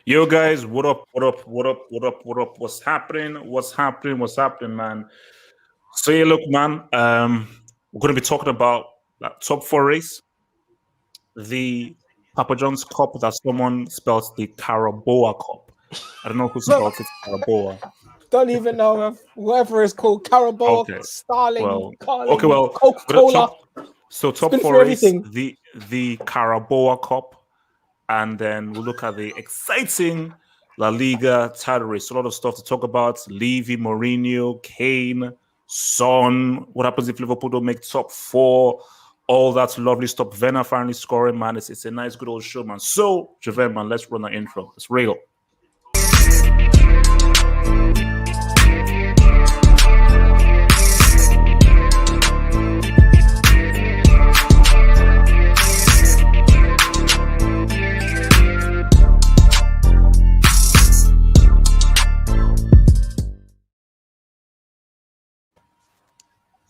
Yo, guys, what up? What up? What up? What up? What up? What's happening? What's happening? What's happening, man? So, yeah, look, man, we're going to be talking about that top four race, the Papa John's Cup that someone spells the Caraboa Cup. I don't know who spells it Caraboa. Don't even know whoever is called Caraboa, Okay. Starling, Well, Carling, okay, well, Coca-Cola. top been four through race, everything. the Caraboa Cup, and then we'll look at the exciting La Liga title race. A lot of stuff to talk about. Levy, Mourinho, Kane, Son. What happens if Liverpool don't make top four? All that lovely stuff. Werner finally scoring, man. It's a nice, good old show, man. So, Javel, man, let's run the intro. It's real.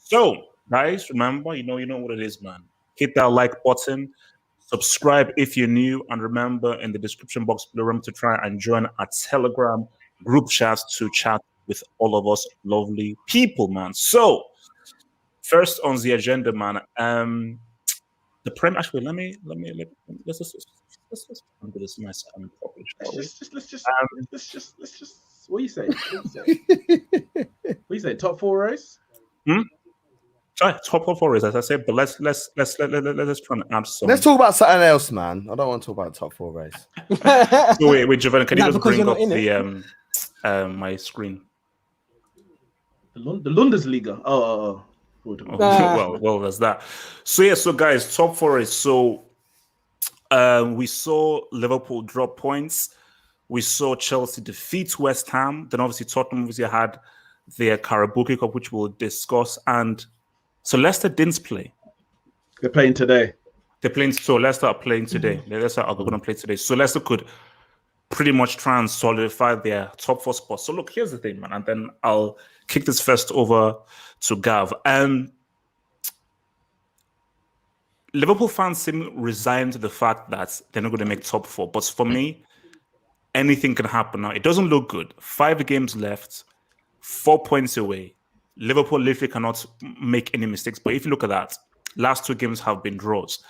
So, guys, remember, you know what it is, man. Hit that like button, subscribe if you're new, and remember in the description box below, remember to try and join our Telegram group chat to chat with all of us lovely people, man. So, first on the agenda, man. The Prem. Actually, let's do this nice and properly. Let's just. What are you saying? What are you saying? Top four race? Top four race, as I said, but let's try and add some. Let's talk about something else, man. I don't want to talk about top four race. So wait, Javan, can you just bring up the my screen? The Bundesliga. Oh. Well, there's that. So yeah, so guys, top four race. So we saw Liverpool drop points. We saw Chelsea defeat West Ham. Then obviously Tottenham had their Carabao Cup, which we'll discuss, and so Leicester didn't play. They're playing today. Leicester are playing today. Leicester are going to play today. So Leicester could pretty much try and solidify their top four spot. So look, here's the thing, man, and then I'll kick this first over to Gav. Liverpool fans seem resigned to the fact that they're not going to make top four. But for me, anything can happen now. It doesn't look good. 5 games left, 4 points away. Liverpool literally cannot make any mistakes. But if you look at that, last 2 games have been draws.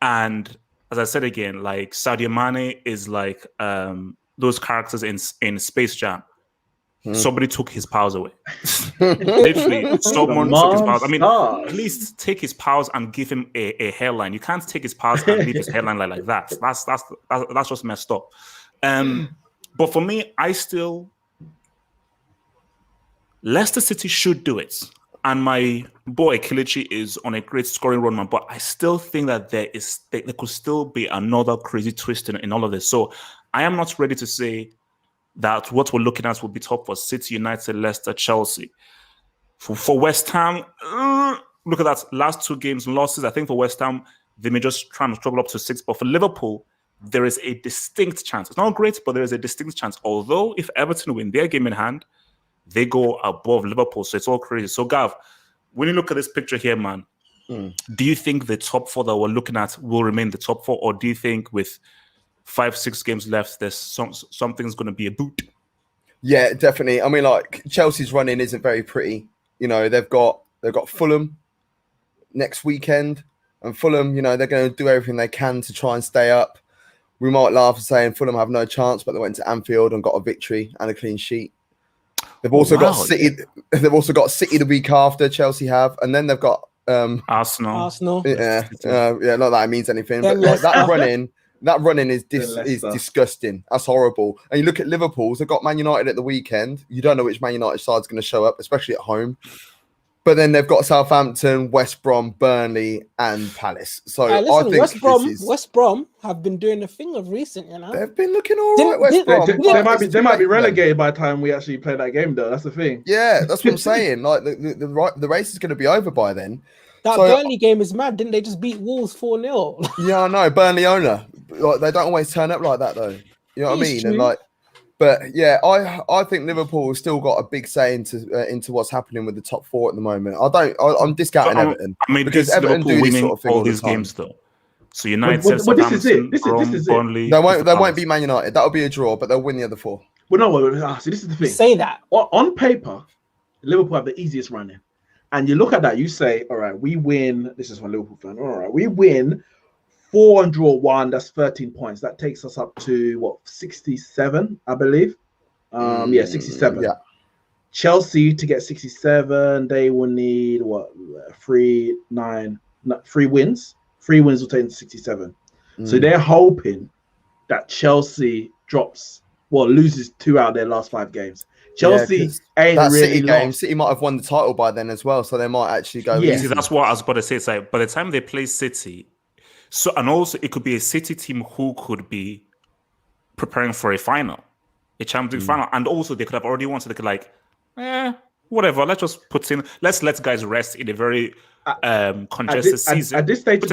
And as I said again, like Sadio Mane is like those characters in Space Jam. Somebody took his powers away. Literally, someone took his powers. I mean, please take his powers and give him a hairline. You can't take his powers and leave his hairline like that. That's just messed up. But for me, Leicester City should do it. And my boy Kelechi is on a great scoring run, man. But I still think that there could still be another crazy twist in all of this. So I am not ready to say that what we're looking at will be top for City, United, Leicester, Chelsea. For West Ham, look at that. Last 2 games losses. I think for West Ham, they may just try and struggle up to 6. But for Liverpool, there is a distinct chance. It's not great, but there is a distinct chance. Although if Everton win their game in hand, they go above Liverpool. So it's all crazy. So Gav, when you look at this picture here, man, do you think the top 4 that we're looking at will remain the top 4? Or do you think with 5-6 games left, there's something's going to be a boot? Yeah, definitely. I mean, like Chelsea's running isn't very pretty. You know, they've got Fulham next weekend. And Fulham, you know, they're going to do everything they can to try and stay up. We might laugh and saying Fulham have no chance, but they went to Anfield and got a victory and a clean sheet. They've also got City. They've also got City the week after. Chelsea have, and then they've got Arsenal. Yeah, not that it means anything, but like, that running is disgusting. That's horrible. And you look at Liverpool's. They've got Man United at the weekend. You don't know which Man United side's going to show up, especially at home. But then they've got Southampton, West Brom, Burnley, and Palace. So I think West Brom have been doing a thing of recent. You know, they've been looking all right. West Brom. They might be relegated by the time we actually play that game, though. That's the thing. Yeah, that's what I'm saying. Like the race is going to be over by then. That Burnley game is mad. Didn't they just beat Wolves 4-0? Yeah, I know. Burnley owner. Like they don't always turn up like that, though. You know what I mean? True. And like. But yeah, I think Liverpool has still got a big say into what's happening with the top 4 at the moment. I'm discounting Everton. I mean, because Everton do this sort of thing all these games, though. So United, Well, this is it. Southampton, This is it. Burnley. They Crystal won't Palace. beat Man United. That'll be a draw, but they'll win the other 4. Well, no, see, this is the thing. Say that. On paper, Liverpool have the easiest run in. And you look at that, you say, all right, we win. This is from Liverpool fan. All right, we win 4 and draw 1. That's 13 points. That takes us up to 67, I believe. 67. Yeah. Chelsea to get 67, they will need 3 wins. 3 wins will take them to 67. So they're hoping that Chelsea loses 2 out of their last 5 games. Chelsea ain't that really City game. lost. City might have won the title by then as well, so they might actually go. Yeah. See, that's what I was about to say. It's like by the time they play City, and also it could be a City team who could be preparing for a final, a Champions League final, and also they could have already won. So they could whatever. Let's just let guys rest in a very congested season. At this stage of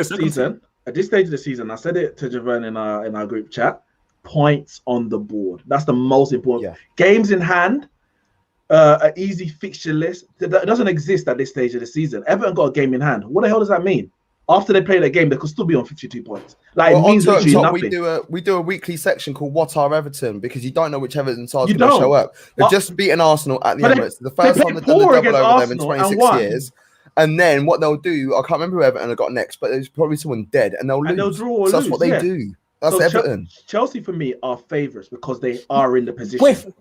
the season, I said it to Javan in our group chat. Points on the board. That's the most important. Yeah. Games in hand. An easy fixture list that doesn't exist at this stage of the season. Everton got a game in hand. What the hell does that mean? After they play that game, they could still be on 52 points. Like, it means literally nothing. We do a weekly section called "What Are Everton?" because you don't know which Everton side is going to show up. They've just beaten Arsenal at the Emirates. The first time they've done the double over them in 26 years. And then what they'll do, I can't remember who Everton have got next, but there's probably someone dead, and they'll lose. They'll draw or so that's lose, what they do. That's Everton. Chelsea for me are favourites because they are in the position.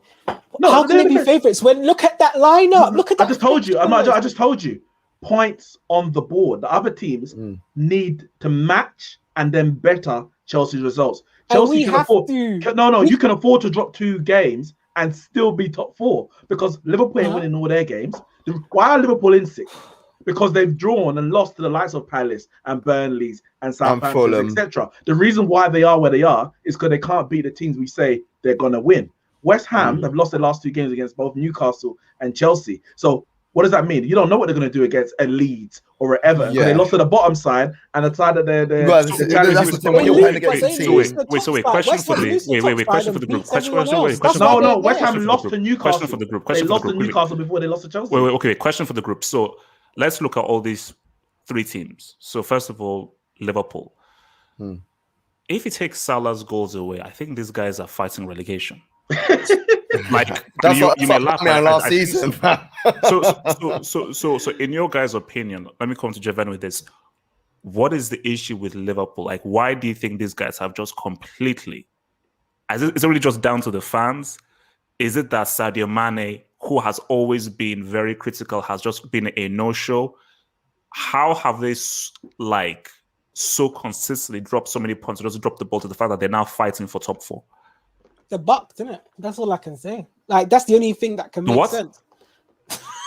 How can they be favourites when look at that lineup? Look at that. I just told you. I just told you. Points on the board. The other teams need to match and then better Chelsea's results. Chelsea can afford. You can afford to drop 2 games and still be top 4 because Liverpool ain't winning all their games. Why are Liverpool in 6th? Because they've drawn and lost to the likes of Palace and Burnley's and Southampton, etc. The reason why they are where they are is because they can't beat the teams we say they're going to win. West Ham have lost their last 2 games against both Newcastle and Chelsea. So what does that mean? You don't know what they're going to do against a Leeds or a Everton. They lost to the bottom side and the side that they're Well, that's the thing when you're playing against a team. Wait, question for the group. No, West Ham lost to Newcastle. Question for the group. They lost to Newcastle before they lost to Chelsea. Okay, question for the group. So let's look at all these 3 teams. So first of all, Liverpool. If you take Salah's goals away, I think these guys are fighting relegation. Like that's you what may laugh at last season. So in your guys' opinion, let me come to Javan with this. What is the issue with Liverpool? Like, why do you think these guys have just completely? Is it really just down to the fans? Is it that Sadio Mane, who has always been very critical, has just been a no-show? How have they so consistently dropped so many points? Just drop the ball to the fact that they're now fighting for top 4. They're bucked, isn't it? That's all I can say. Like, that's the only thing that can make sense.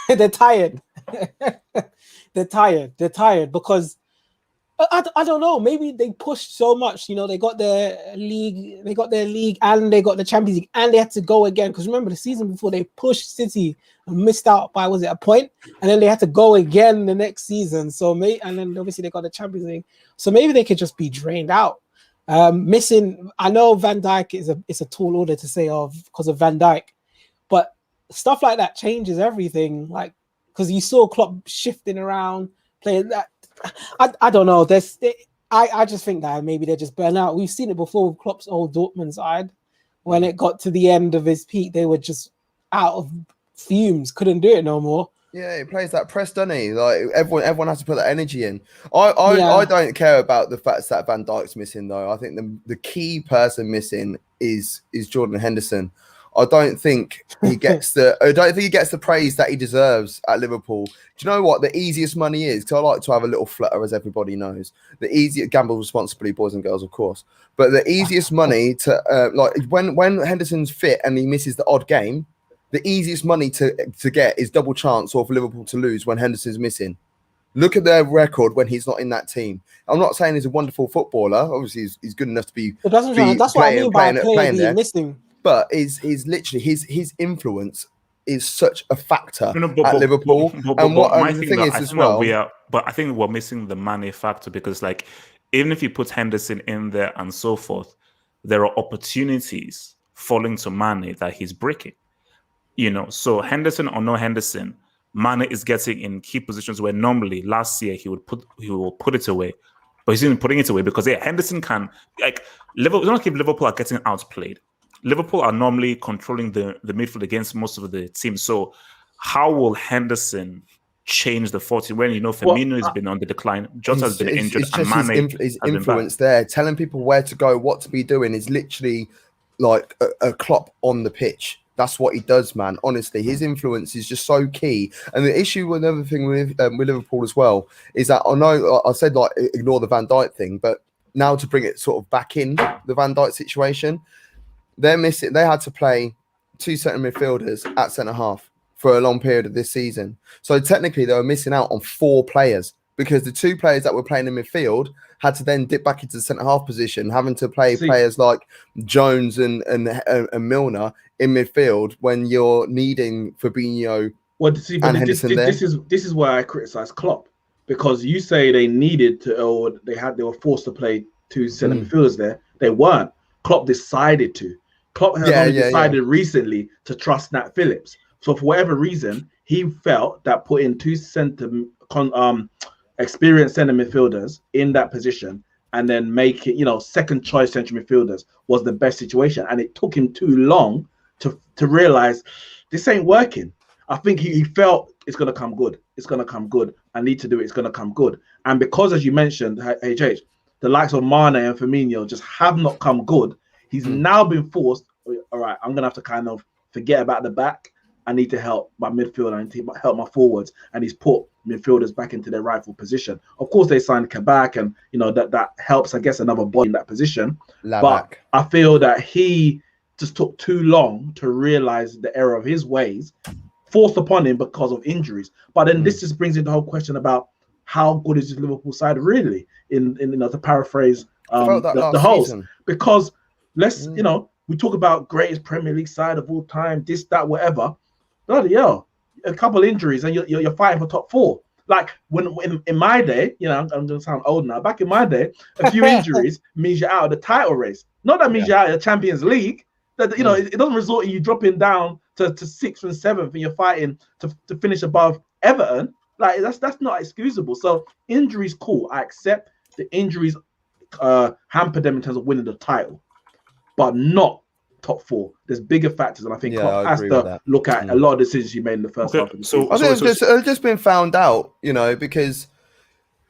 They're tired. They're tired because I don't know. Maybe they pushed so much. You know, they got their league, and they got the Champions League, and they had to go again. Because remember, the season before they pushed City and missed out by a point, and then they had to go again the next season. And then obviously they got the Champions League. So maybe they could just be drained out. Missing. I know Van Dijk is a tall order to say because of Van Dijk, but stuff like that changes everything. Like, because you saw Klopp shifting around, playing that. I don't know. I just think that maybe they're just burnt out. We've seen it before with Klopp's old Dortmund side. When it got to the end of his peak, they were just out of fumes, couldn't do it no more. Yeah, he plays that press, doesn't he? Like everyone has to put that energy in. I don't care about the fact that Van Dijk's missing though. I think the key person missing is Jordan Henderson. I don't think he gets the praise that he deserves at Liverpool. Do you know what the easiest money is? Because I like to have a little flutter, as everybody knows. The easiest gamble responsibly, boys and girls, of course. But the easiest money to when Henderson's fit and he misses the odd game, the easiest money to get is double chance or for Liverpool to lose when Henderson's missing. Look at their record when he's not in that team. I'm not saying he's a wonderful footballer. Obviously, he's good enough to be. That's what I mean by playing there. Missing. But is literally his influence is such a factor at Liverpool. The thing is as well. But I think we're missing the Mane factor because, like, even if you put Henderson in there and so forth, there are opportunities falling to Mane that he's breaking. You know, so Henderson or no Henderson, Mane is getting in key positions where normally last year he will put it away. but he's even putting it away because Henderson can Liverpool. It's not like if Liverpool are getting outplayed. Liverpool are normally controlling the midfield against most of the teams. So how will Henderson change the 40 when Firmino has been on the decline, Jota has been injured, it's and just Mane his influence there, telling people where to go, what to be doing is literally like a Klopp on the pitch. That's what he does, man. Honestly, his influence is just so key. And the issue, another thing with Liverpool as well, is that I know I said like ignore the Van Dijk thing, but now to bring it sort of back in the Van Dijk situation, they're missing. They had to play 2 centre midfielders at centre half for a long period of this season. So technically they were missing out on 4 players because the 2 players that were playing in midfield had to then dip back into the centre half position, having to play players like Jones and Milner in midfield when you're needing Fabinho and Henderson there. This is why I criticize Klopp, because you say they needed to, or they were forced to play 2 centre midfielders there. They weren't. Klopp decided to. Klopp has only decided recently to trust Nat Phillips. So for whatever reason, he felt that putting 2 experienced centre midfielders in that position and then make it, second choice central midfielders was the best situation. And it took him too long to realize this ain't working. I think he felt it's going to come good. It's going to come good. I need to do it. It's going to come good. And because, as you mentioned, HH, the likes of Mane and Firmino just have not come good, he's now been forced, all right, I'm going to have to kind of forget about the back. I need to help my midfield. I need to help my forwards. And he's put midfielders back into their rightful position. Of course, they signed Kabak, and that helps, I guess, another body in that position. But I feel that he just took too long to realize the error of his ways, forced upon him because of injuries. But then this just brings in the whole question about how good is this Liverpool side really? In to paraphrase the host, because let's we talk about greatest Premier League side of all time, this, that, whatever. Bloody hell, a couple injuries and you're fighting for top 4. Like when in my day, I'm going to sound old now. Back in my day, a few injuries means you're out of the title race. Not that means you're out of the Champions League. That it doesn't result in you dropping down to 6th and 7th and you're fighting to finish above Everton. Like that's not excusable. So injuries, cool. I accept the injuries hampered them in terms of winning the title, but not top 4. There's bigger factors, and I think Klopp has to look at a lot of decisions you made in the first half of the season. I think it's just been found out, because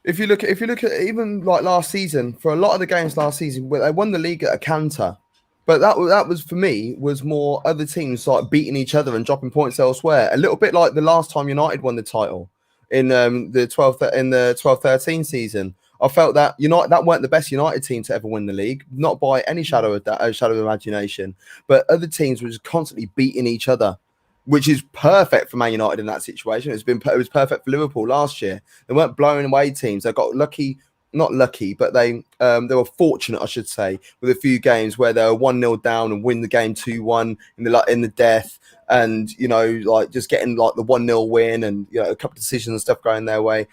if you look at even like last season, for a lot of the games last season, they won the league at a canter, but that was for me was more other teams like beating each other and dropping points elsewhere. A little bit like the last time United won the title in the 12-13 season. I felt that that weren't the best United team to ever win the league, not by any shadow of imagination. But other teams were just constantly beating each other, which is perfect for Man United in that situation. It was perfect for Liverpool last year. They weren't blowing away teams. They got not lucky, but they were fortunate, I should say, with a few games where they were 1-0 down and win the game 2-1 in the death, and just getting like the 1-0 win and a couple of decisions and stuff going their way.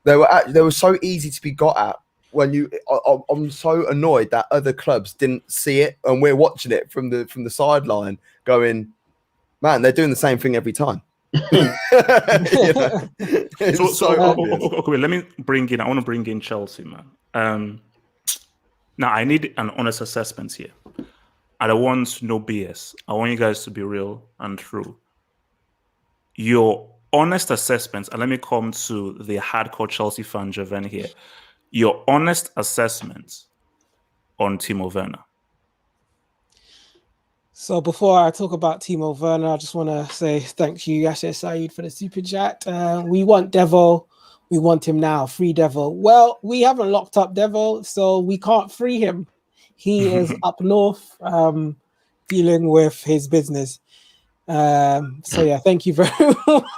They were so easy to be got at. I'm so annoyed that other clubs didn't see it, and we're watching it from the sideline, going, man, they're doing the same thing every time. Okay, let me bring in. I want to bring in Chelsea, man. Now I need an honest assessment here. I don't want no BS. I want you guys to be real and true. Your honest assessment, and let me come to the hardcore Chelsea fan Javan here. Your honest assessment on Timo Werner. So before I talk about Timo Werner, I just want to say thank you, Yasser Saeed, for the super chat. We want Devo. We want him now. Free Devo. Well, we haven't locked up Devo, so we can't free him. He is up north dealing with his business. So yeah, thank you very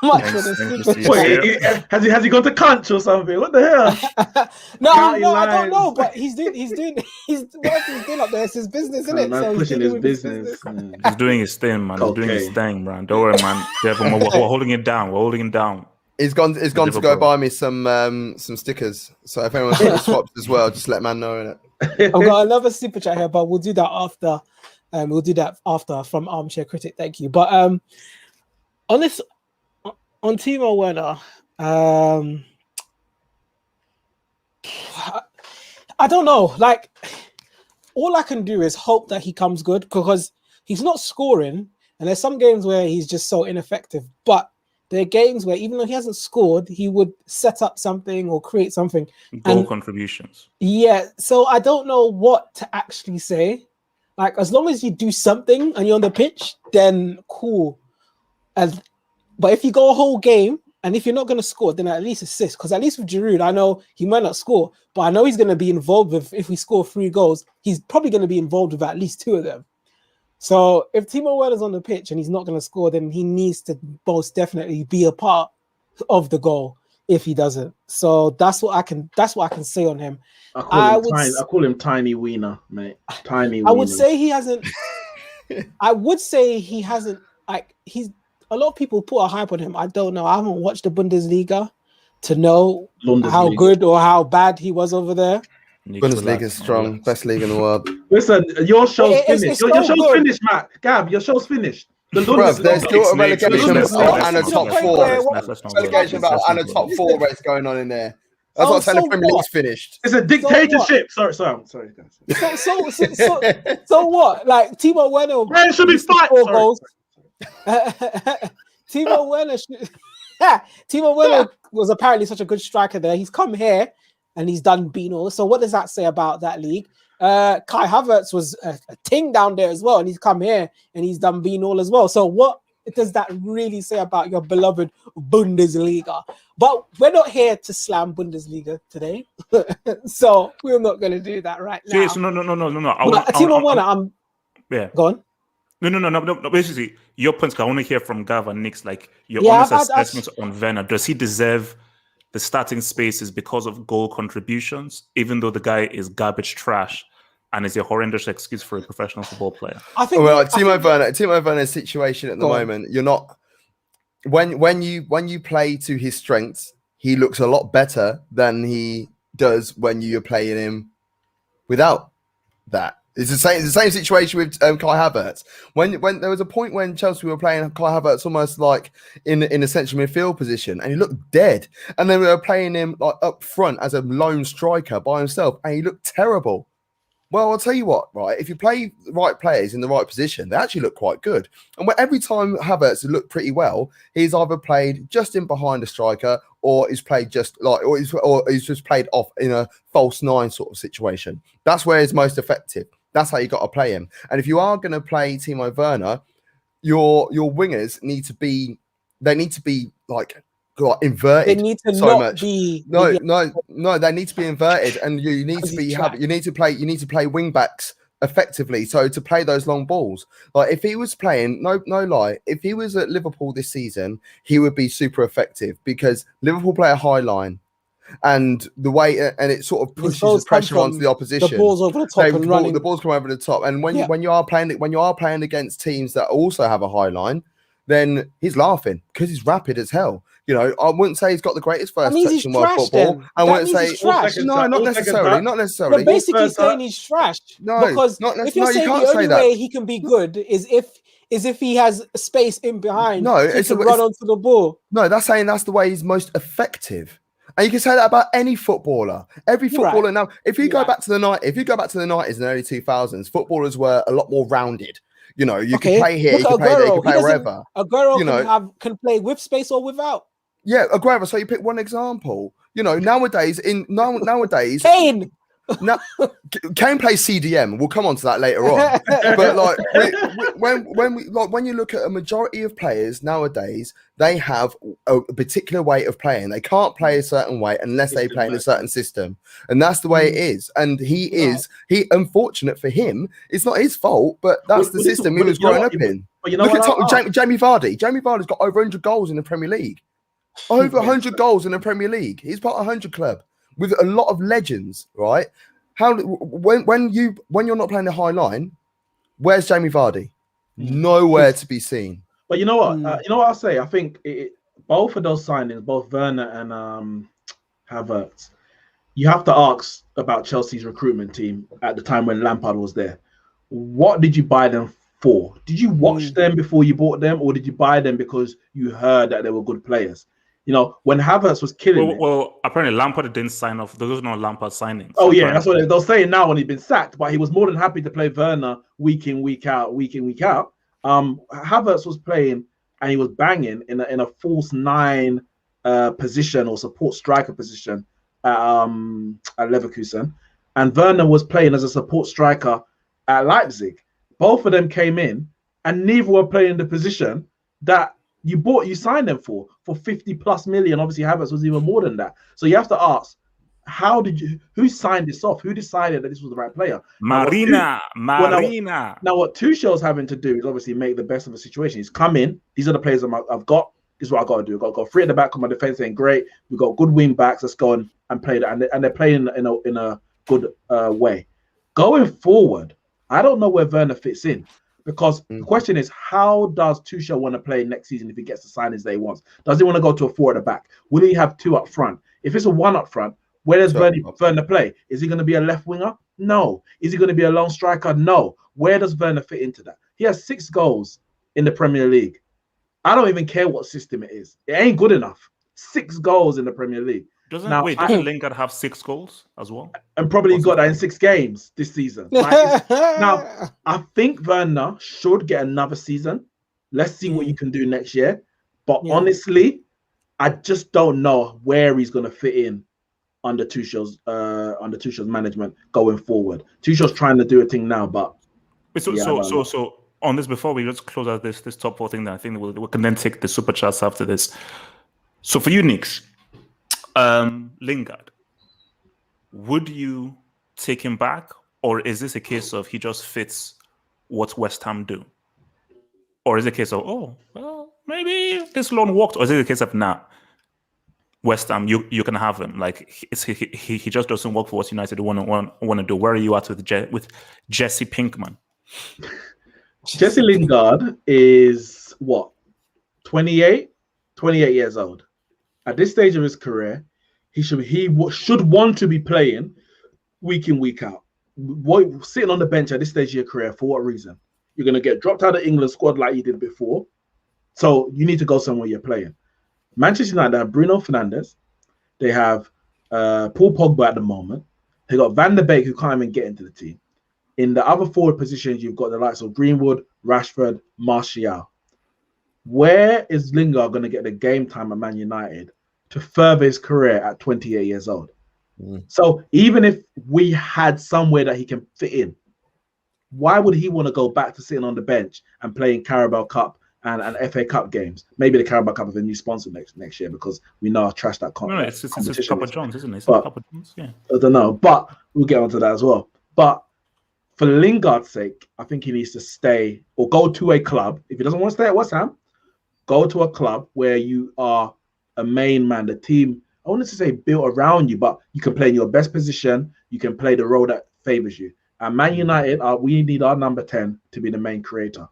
much for this. Wait, has he gone to Conch or something? What the hell? No, I don't know, but he's doing what he's doing up there. It's his business, isn't it? So pushing his business. He's doing his thing, man. He's doing his thing, man. Don't worry, man. We're holding it down. We're holding him down. He's gone to go buy me some stickers. So if anyone's got swaps as well, just let man know in it. I've got another super chat here, but we'll do that after. We'll do that after from Armchair Critic. Thank you. But on Timo Werner, I don't know. Like, all I can do is hope that he comes good because he's not scoring, and there's some games where he's just so ineffective. But there are games where even though he hasn't scored, he would set up something or create something. Goal contributions. Yeah. So I don't know what to actually say. Like, as long as you do something and you're on the pitch, then cool. But if you go a whole game and if you're not going to score, then at least assist. Because at least with Giroud, I know he might not score, but I know he's going to be involved with, if we score 3 goals, he's probably going to be involved with at least 2 of them. So if Timo Werner's on the pitch and he's not going to score, then he needs to most definitely be a part of the goal if he doesn't. So that's what I can say on him. I call him Tiny Wiener, mate. Tiny Wiener. I would say he hasn't like he's a lot of people put a hype on him. I don't know. I haven't watched the Bundesliga to know how good or how bad he was over there. Bundesliga is strong, best league in the world. Listen, your show's finished. Your show's finished, Matt. Gab, your show's finished. Bruv, there's still a relegation and a top 4. Relegation battle and a top 4 race going on in there. That's what I'm saying. The Premier League's finished. It's a dictatorship. Sorry, guys. So what? Like Timo Werner? Man, should be fight. Timo Werner was apparently such a good striker there. He's come here and he's done Beano. So what does that say about that league? Kai Havertz was a ting down there as well, and he's come here and he's done Beano as well. So what does that really say about your beloved Bundesliga? But we're not here to slam Bundesliga today, so we're not going to do that right now. Yes, no. Timo Werner, yeah. Go on. No. Basically, your points. I want to hear from Gav and Neeks. Like your honest assessment on Werner. Does he deserve the starting spaces because of goal contributions, even though the guy is garbage trash and is a horrendous excuse for a professional football player? I think Timo Werner's situation at the moment, you're not when you play to his strengths, he looks a lot better than he does when you're playing him without that. It's the same situation with Kai Havertz. When there was a point when Chelsea were playing Kai Havertz almost like in a central midfield position, and he looked dead. And then we were playing him like up front as a lone striker by himself, and he looked terrible. Well, I'll tell you what, right? If you play the right players in the right position, they actually look quite good. And every time Havertz looked pretty well, he's either played just in behind a striker, or he's played or he's just played off in a false 9 sort of situation. That's where he's most effective. That's how you got to play him. And if you are going to play Timo Werner, your wingers need to be like inverted. They need to so not much. Be. No. They need to be inverted, and you need to play wing backs effectively. So to play those long balls, like if he was playing, no lie, if he was at Liverpool this season, he would be super effective because Liverpool play a high line. And the way and it sort of pushes the pressure onto the opposition. The balls over the top and running. The balls come over the top. And when you are playing against teams that also have a high line, then he's laughing because he's rapid as hell. You know, I wouldn't say he's got the greatest first touch in world football. I wouldn't say not necessarily. You're basically saying he's trash. No, because if you're saying the only way he can be good is if he has space in behind. No, it's run onto the ball. No, that's saying that's the way he's most effective. And you can say that about any footballer. Every footballer now. If you go back to the 90s and early 2000s, footballers were a lot more rounded. You know, you can play here, you can play there, you can play wherever. Aguero can play with space or without. Yeah, Aguero. So you pick one example. You know, nowadays Kane. No, Kane plays CDM. We'll come on to that later on. But like when you look at a majority of players nowadays, they have a particular way of playing. They can't play a certain way unless they play in a certain system, and that's the way it is. And he unfortunate for him, it's not his fault, but that's the system he was growing up in. Look at Jamie Vardy. Jamie Vardy's got over 100 goals in the Premier League. Over 100 goals in the Premier League. He's part of 100 club. With a lot of legends, right? When you're not playing the high line, where's Jamie Vardy? Nowhere to be seen. But you know what? You know what I'll say? I think both of those signings, both Werner and Havertz, you have to ask about Chelsea's recruitment team at the time when Lampard was there. What did you buy them for? Did you watch them before you bought them, or did you buy them because you heard that they were good players? You know, when Havertz was killing it. Well, apparently Lampard didn't sign off. There was no Lampard signing. Oh yeah, that's what they'll say now when he's been sacked. But he was more than happy to play Werner week in, week out. Havertz was playing and he was banging in a false 9 position or support striker position at Leverkusen, and Werner was playing as a support striker at Leipzig. Both of them came in, and neither were playing the position that you signed them for 50+ million. Obviously, Havertz was even more than that. So you have to ask, who signed this off? Who decided that this was the right player? Marina. Now what Tuchel's having to do is obviously make the best of the situation. He's come in. These are the players I've got. This is what I got to do. I've got to go 3 at the back of my defense saying, great, we've got good wing backs. Let's go and play that. And they're playing in a good way. Going forward, I don't know where Werner fits in. Because the question is, how does Tuchel want to play next season if he gets the signings that he wants? Does he want to go to a 4 at the back? Will he have 2 up front? If it's a 1 up front, where does Werner play? Is he going to be a left winger? No. Is he going to be a lone striker? No. Where does Werner fit into that? He has 6 goals in the Premier League. I don't even care what system it is. It ain't good enough. 6 goals in the Premier League. Doesn't Lingard have 6 goals as well? And probably got that in 6 games this season. Now, I think Werner should get another season. Let's see what you can do next year. But honestly, I just don't know where he's going to fit in under Tuchel's management going forward. Tuchel's trying to do a thing now, but so on this, before we just close out this top 4 thing, that I think we can then take the super chats after this. So for you, Neeks, Lingard, would you take him back, or is this a case of he just fits what West Ham do, or is it a case of maybe this loan worked, or is it a case of West Ham, you can have him, like he just doesn't work for what United want to do? Where are you at with Jesse Pinkman? Jesse Lingard is what, 28 years old. At this stage of his career, he should want to be playing week in, week out. Sitting on the bench at this stage of your career, for what reason? You're going to get dropped out of England squad like you did before. So you need to go somewhere you're playing. Manchester United have Bruno Fernandes. They have Paul Pogba at the moment. They got Van der Beek, who can't even get into the team. In the other forward positions, you've got the likes of Greenwood, Rashford, Martial. Where is Lingard going to get the game time at Man United to further his career at 28 years old? So even if we had somewhere that he can fit in, why would he want to go back to sitting on the bench and playing Carabao Cup and FA Cup games? Maybe the Carabao Cup with a new sponsor next year, because we know how trash that competition is. It's Papa John's, isn't it? Papa John's, yeah. I don't know, but we'll get onto that as well. But for Lingard's sake, I think he needs to stay or go to a club. If he doesn't want to stay at West Ham, go to a club where you are a main man. The team, I wanted to say built around you, but you can play in your best position. You can play the role that favors you. And Man United, we need our number 10 to be the main creator.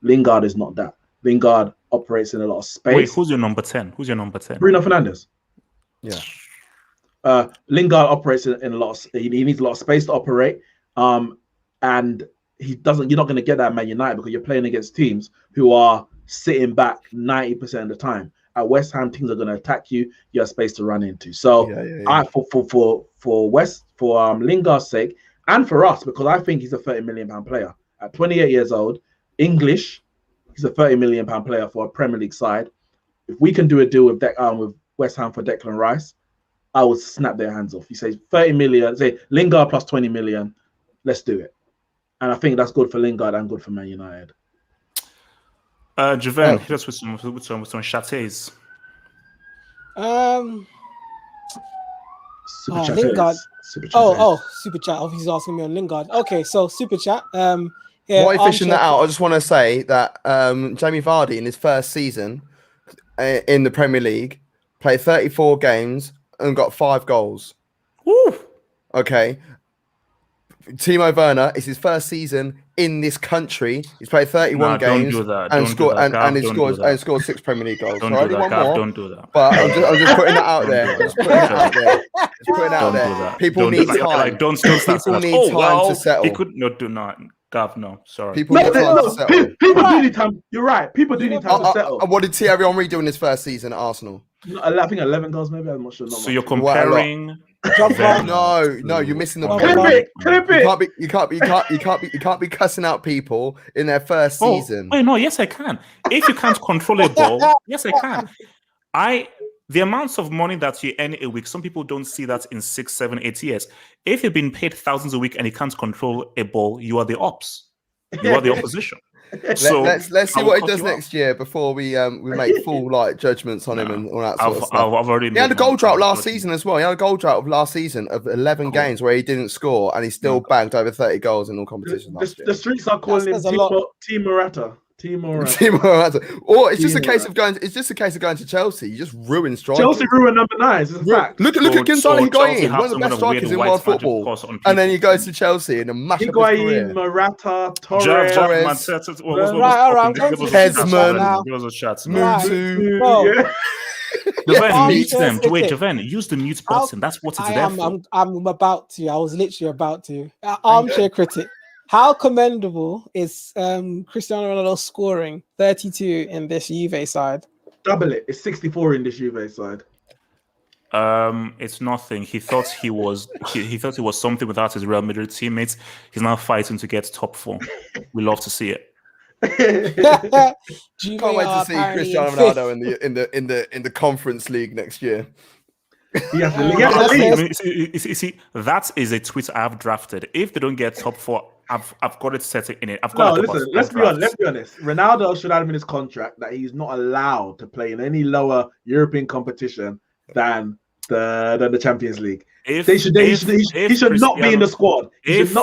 Lingard is not that. Lingard operates in a lot of space. Wait, who's your number 10? Bruno Fernandes. Yeah. Lingard operates in a lot of, he needs a lot of space to operate. And you're not going to get that at Man United, because you're playing against teams who are sitting back 90% of the time. At West Ham, teams are going to attack you. You have space to run into. So, for Lingard's sake, and for us, because I think he's a £30 million player at 28 years old, English, he's a £30 million player for a Premier League side. If we can do a deal with West Ham for Declan Rice, I would snap their hands off. You say 30 million, say Lingard plus 20 million, let's do it. And I think that's good for Lingard and good for Man United. Javan, hit us with some châtés. Lingard. Super chat. Oh, he's asking me on Lingard. Okay, so super chat. While you're fishing that out, I just want to say that Jamie Vardy in his first season in the Premier League played 34 games and got 5 goals. Woo! Okay. Timo Werner is his first season in this country. He's played 31 games and scored 6 Premier League goals. Don't do that. But I'm just putting that out there. People need time. Don't People need time to settle. He could not do not. Gav, no, sorry. People need time to settle. People do need time. You're right. People do need time to settle. What did Thierry Henry do in his first season at Arsenal? I think 11 goals, maybe. I'm not sure. So you're comparing. No, you're missing the point. Clip it. You can't be cussing out people in their first season. Wait, no, yes, I can. If you can't control a ball, yes, I can. The amounts of money that you earn a week, some people don't see that in 6, 7, 8 years. If you've been paid thousands a week and you can't control a ball, you are the ops. You are the opposition. So let's see what he does next year before we make full judgments on him and all that sort of stuff. I've already he had a goal drought last season as well. He had a goal drought of last season of 11 games where he didn't score, and he still bagged over 30 goals in all competitions last year. The streets are calling him Team Morata. Or it's just a case of going. It's just a case of going to Chelsea. You just ruin strikers. Chelsea ruined number 9. It's a fact. Look at Gonzalo Higuain, one of the best strikers in world football, and then he goes to Chelsea and mash up his career. Higuain, Morata, Torres, mute them. Wait, Javan, use the mute button. That's what it's there for. I'm about to. I was literally about to. Armchair critic. How commendable is Cristiano Ronaldo scoring 32 in this Juve side? Double it. It's 64 in this Juve side. It's nothing. He thought he was something without his Real Madrid teammates. He's now fighting to get top 4. We love to see it. Can't wait to see Cristiano Ronaldo in the Conference League next year. You see, that is a tweet I have drafted. If they don't get top 4, I've got it set in it. Let's be honest. Ronaldo should have in his contract that he's not allowed to play in any lower European competition than the Champions League. He should not be in the squad. If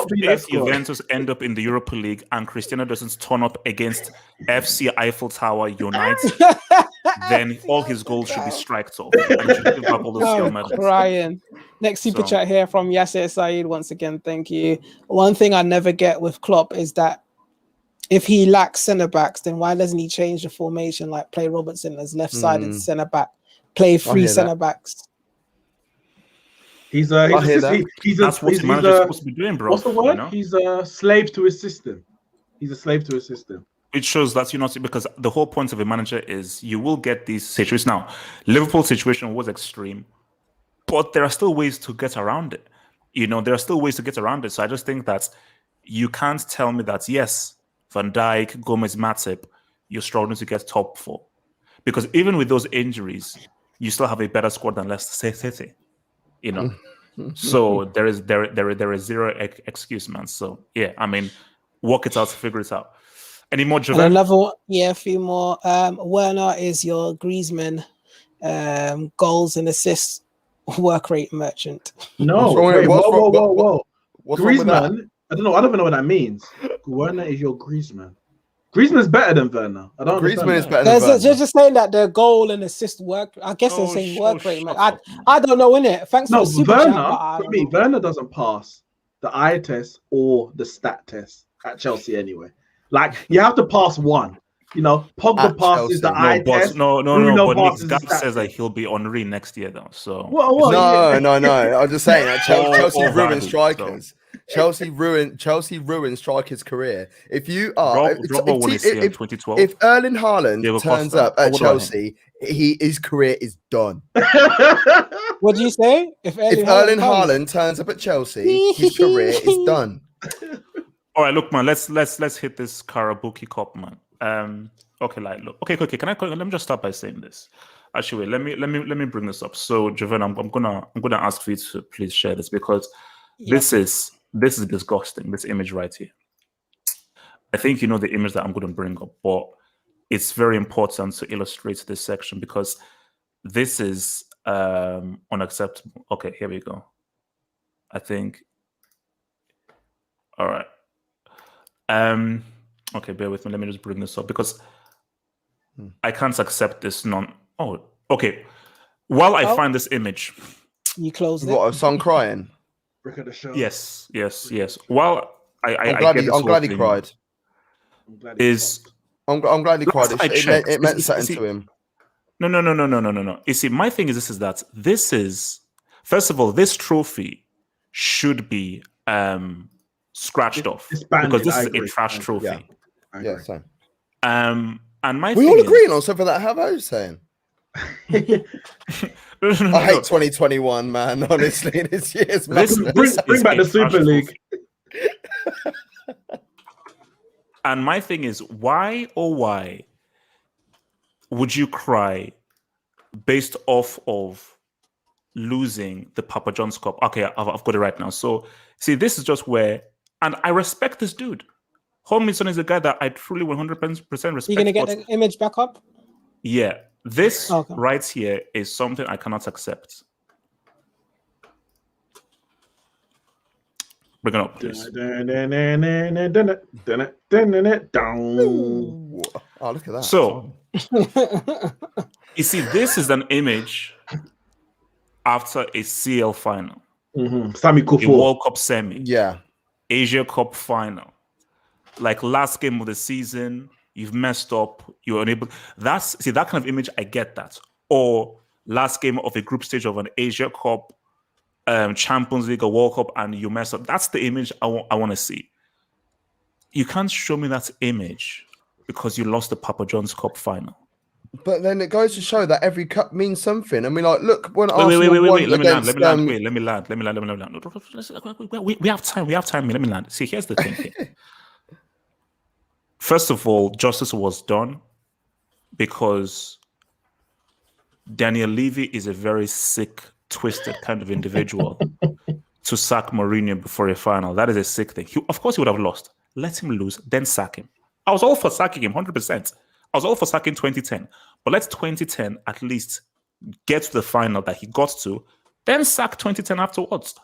Juventus end up in the Europa League and Cristiano doesn't turn up against FC Eiffel Tower United, then all his goals should be striked off. And he should give up all the crying. Next super chat here from Yasser Saeed. Once again, thank you. One thing I never get with Klopp is that if he lacks centre backs, then why doesn't he change the formation, like play Robertson as left-sided centre back, play 3 centre backs? That's what the manager's supposed to be doing, bro. What's the word? You know? He's a slave to his system. It shows that because the whole point of a manager is you will get these situations. Now, Liverpool's situation was extreme, but there are still ways to get around it. There are still ways to get around it. So I just think that you can't tell me that, yes, Van Dijk, Gomez, Matip, you're struggling to get top 4. Because even with those injuries, you still have a better squad than Leicester City. So there is zero excuse, man. So yeah, I mean, work it out, figure it out. Any more, Javan? Another one, a few more. Werner is your Griezmann goals and assists work rate merchant. No, whoa. Griezmann, I don't even know what that means. Werner is your Griezmann. Griezmann is better than Werner. I don't. Griezmann is better than Werner. They're just saying that the goal and assist work. I guess they're saying work rate. I don't know, innit? Thanks for the super Werner, chat. For me, Werner doesn't pass the eye test or the stat test at Chelsea anyway. Like you have to pass one. Pogba passes the eye test. No. But Neeks says that he'll be Henry next year, though. So no. I'm just saying that Chelsea ruined strikers. Chelsea ruined strikers' career. If you are if Erling Haaland turns up at Chelsea, his career is done. What do you say? If Erling Haaland turns up at Chelsea, his career is done. All right, look, man. Let's hit this Karabuki Cup, man. Okay. Let me just start by saying this. Actually, wait, let me bring this up. So, Javan, I'm gonna ask for you to please share this because this is disgusting. This image right here. I think you know the image that I'm going to bring up, but it's very important to illustrate this section because this is unacceptable. Okay, here we go. I think. All right. Okay, bear with me. Let me just bring this up because I can't accept this. Oh, okay. While I find this image, you close it. What, a son crying? Yes. While I'm glad he cried. I'm glad he cried. It meant something to him. No. You see, my thing is that this is, first of all, this trophy should be scratched off because this is a trash trophy. Yeah, same. And my we all agreeing on something that Havo's saying. I hate 2021, man. Honestly, this year's bring back the Super League. And my thing is, why would you cry based off of losing the Papa John's Cup? Okay, I've got it right now. So, see, this is just where, and I respect this dude. Homie is a guy that I truly 100% respect. You're gonna get the image back up? Yeah, this right here is something I cannot accept. Bring it up, please. Oh, look at that. So, you see, this is an image after a CL final. Sami Kufu. A World Cup semi. Yeah. Asia Cup final. Like last game of the season, you've messed up, you're unable. That kind of image, I get that. Or last game of a group stage of an Asia Cup, Champions League, or World Cup, and you mess up. That's the image I want to see. You can't show me that image because you lost the Papa John's Cup final. But then it goes to show that every cup means something. I mean, like, look, when Arsenal wait. Let me land. We have time. Let me land. See, here's the thing here. First of all, justice was done because Daniel Levy is a very sick, twisted kind of individual to sack Mourinho before a final. That is a sick thing. Of course, he would have lost. Let him lose, then sack him. I was all for sacking him, 100%. I was all for sacking 2010. But let's 2010 at least get to the final that he got to, then sack 2010 afterwards.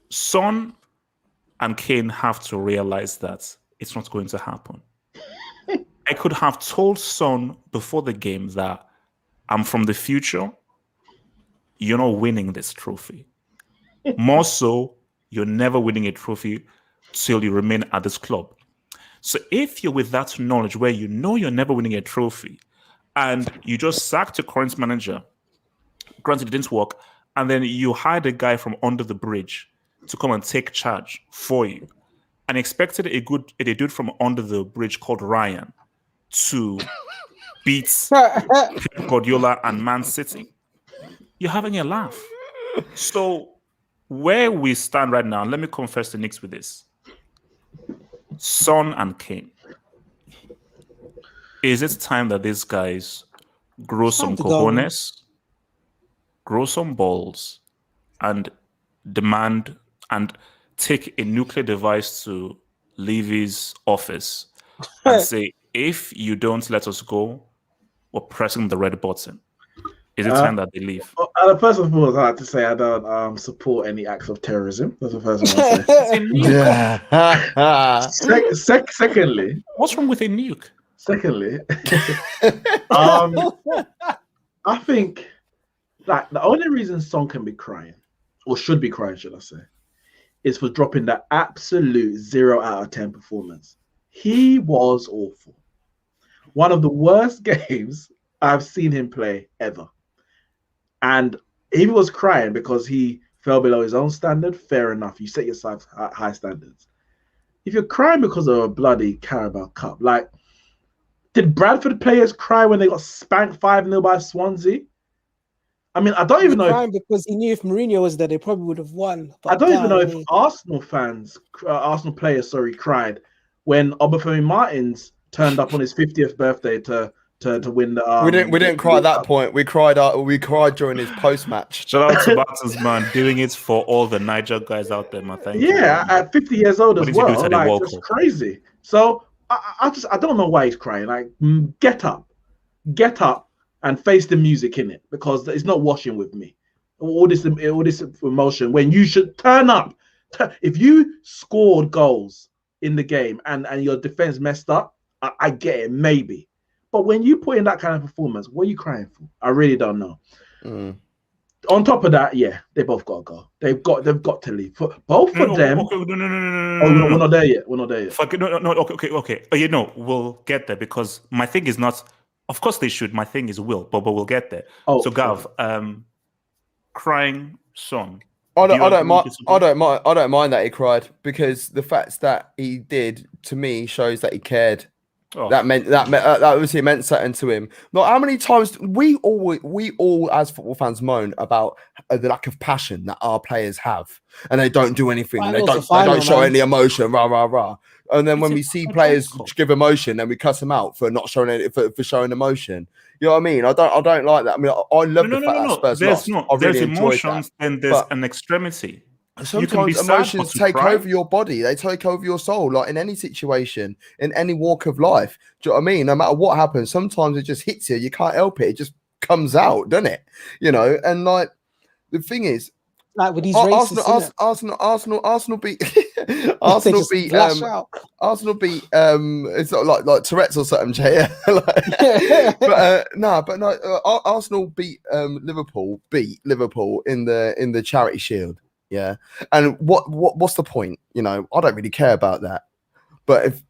Son and Kane have to realize that it's not going to happen. I could have told Son before the game that I'm from the future. You're not winning this trophy. More so, you're never winning a trophy till you remain at this club. So if you're with that knowledge where you know you're never winning a trophy and you just sacked your current manager, granted it didn't work, and then you hired a guy from under the bridge to come and take charge for you and expected a dude from under the bridge called Ryan to beat Pep Guardiola and Man City, you're having a laugh. So where we stand right now, let me confess to Neeks with this. Son and Kane. Is it time that these guys grow some cojones, grow some balls, and demand and take a nuclear device to Levy's office and say, if you don't let us go, we're pressing the red button? Is it time that they leave? First of all, I have to say I don't support any acts of terrorism. That's the first thing I say. Secondly, what's wrong with a nuke? Secondly, I think that the only reason Son can be crying, or should be crying, should I say, is for dropping that absolute 0 out of 10 performance. He was awful. One of the worst games I've seen him play ever. And if he was crying because he fell below his own standard, fair enough. You set yourself high standards. If you're crying because of a bloody Carabao Cup, like, did Bradford players cry when they got spanked 5-0 by Swansea? I mean, I don't even know. Crying because he knew if Mourinho was there, they probably would have won. I don't even know if Arsenal players, cried when Obafemi Martins turned up on his 50th birthday to win the. We didn't cry at that point. We cried during his post match. Shout out to Martins, man, doing it for all the Niger guys out there, man. Thank you. Yeah, at 50 years old as well, like, it's crazy. So I don't know why he's crying. Like, get up, and face the music in it, because it's not washing with me. All this emotion when you should turn up. If you scored goals in the game and your defense messed up, I get it, maybe. But when you put in that kind of performance, what are you crying for? I really don't know. On top of that, yeah, they both got to go. They've got to leave. Both of them. Okay, no. We're not there yet. Okay. We'll get there, because my thing is not. Of course they should. My thing is will, but we'll get there. So Gav, crying Son. I don't mind that he cried, because the fact that he did, to me, shows that he cared. That obviously meant something to him. Not how many times we all as football fans moan about the lack of passion that our players have, and they don't do anything. They don't show any emotion. Rah rah rah. And then when we see players give emotion, then we cuss them out for not showing it for showing emotion. You know what I mean? I don't like that. I mean, I love the fact that Spurs lost. There's emotions and there's an extremity. Sometimes emotions take over your body. They take over your soul, like in any situation, in any walk of life. Do you know what I mean? No matter what happens, sometimes it just hits you. You can't help it. It just comes out, doesn't it? You know, and like the thing is, like with these races, Arsenal beat Arsenal beat it's not like Tourette's or something, Jay. Arsenal beat Liverpool in the Charity Shield. Yeah, and what's the point? You know, I don't really care about that. But if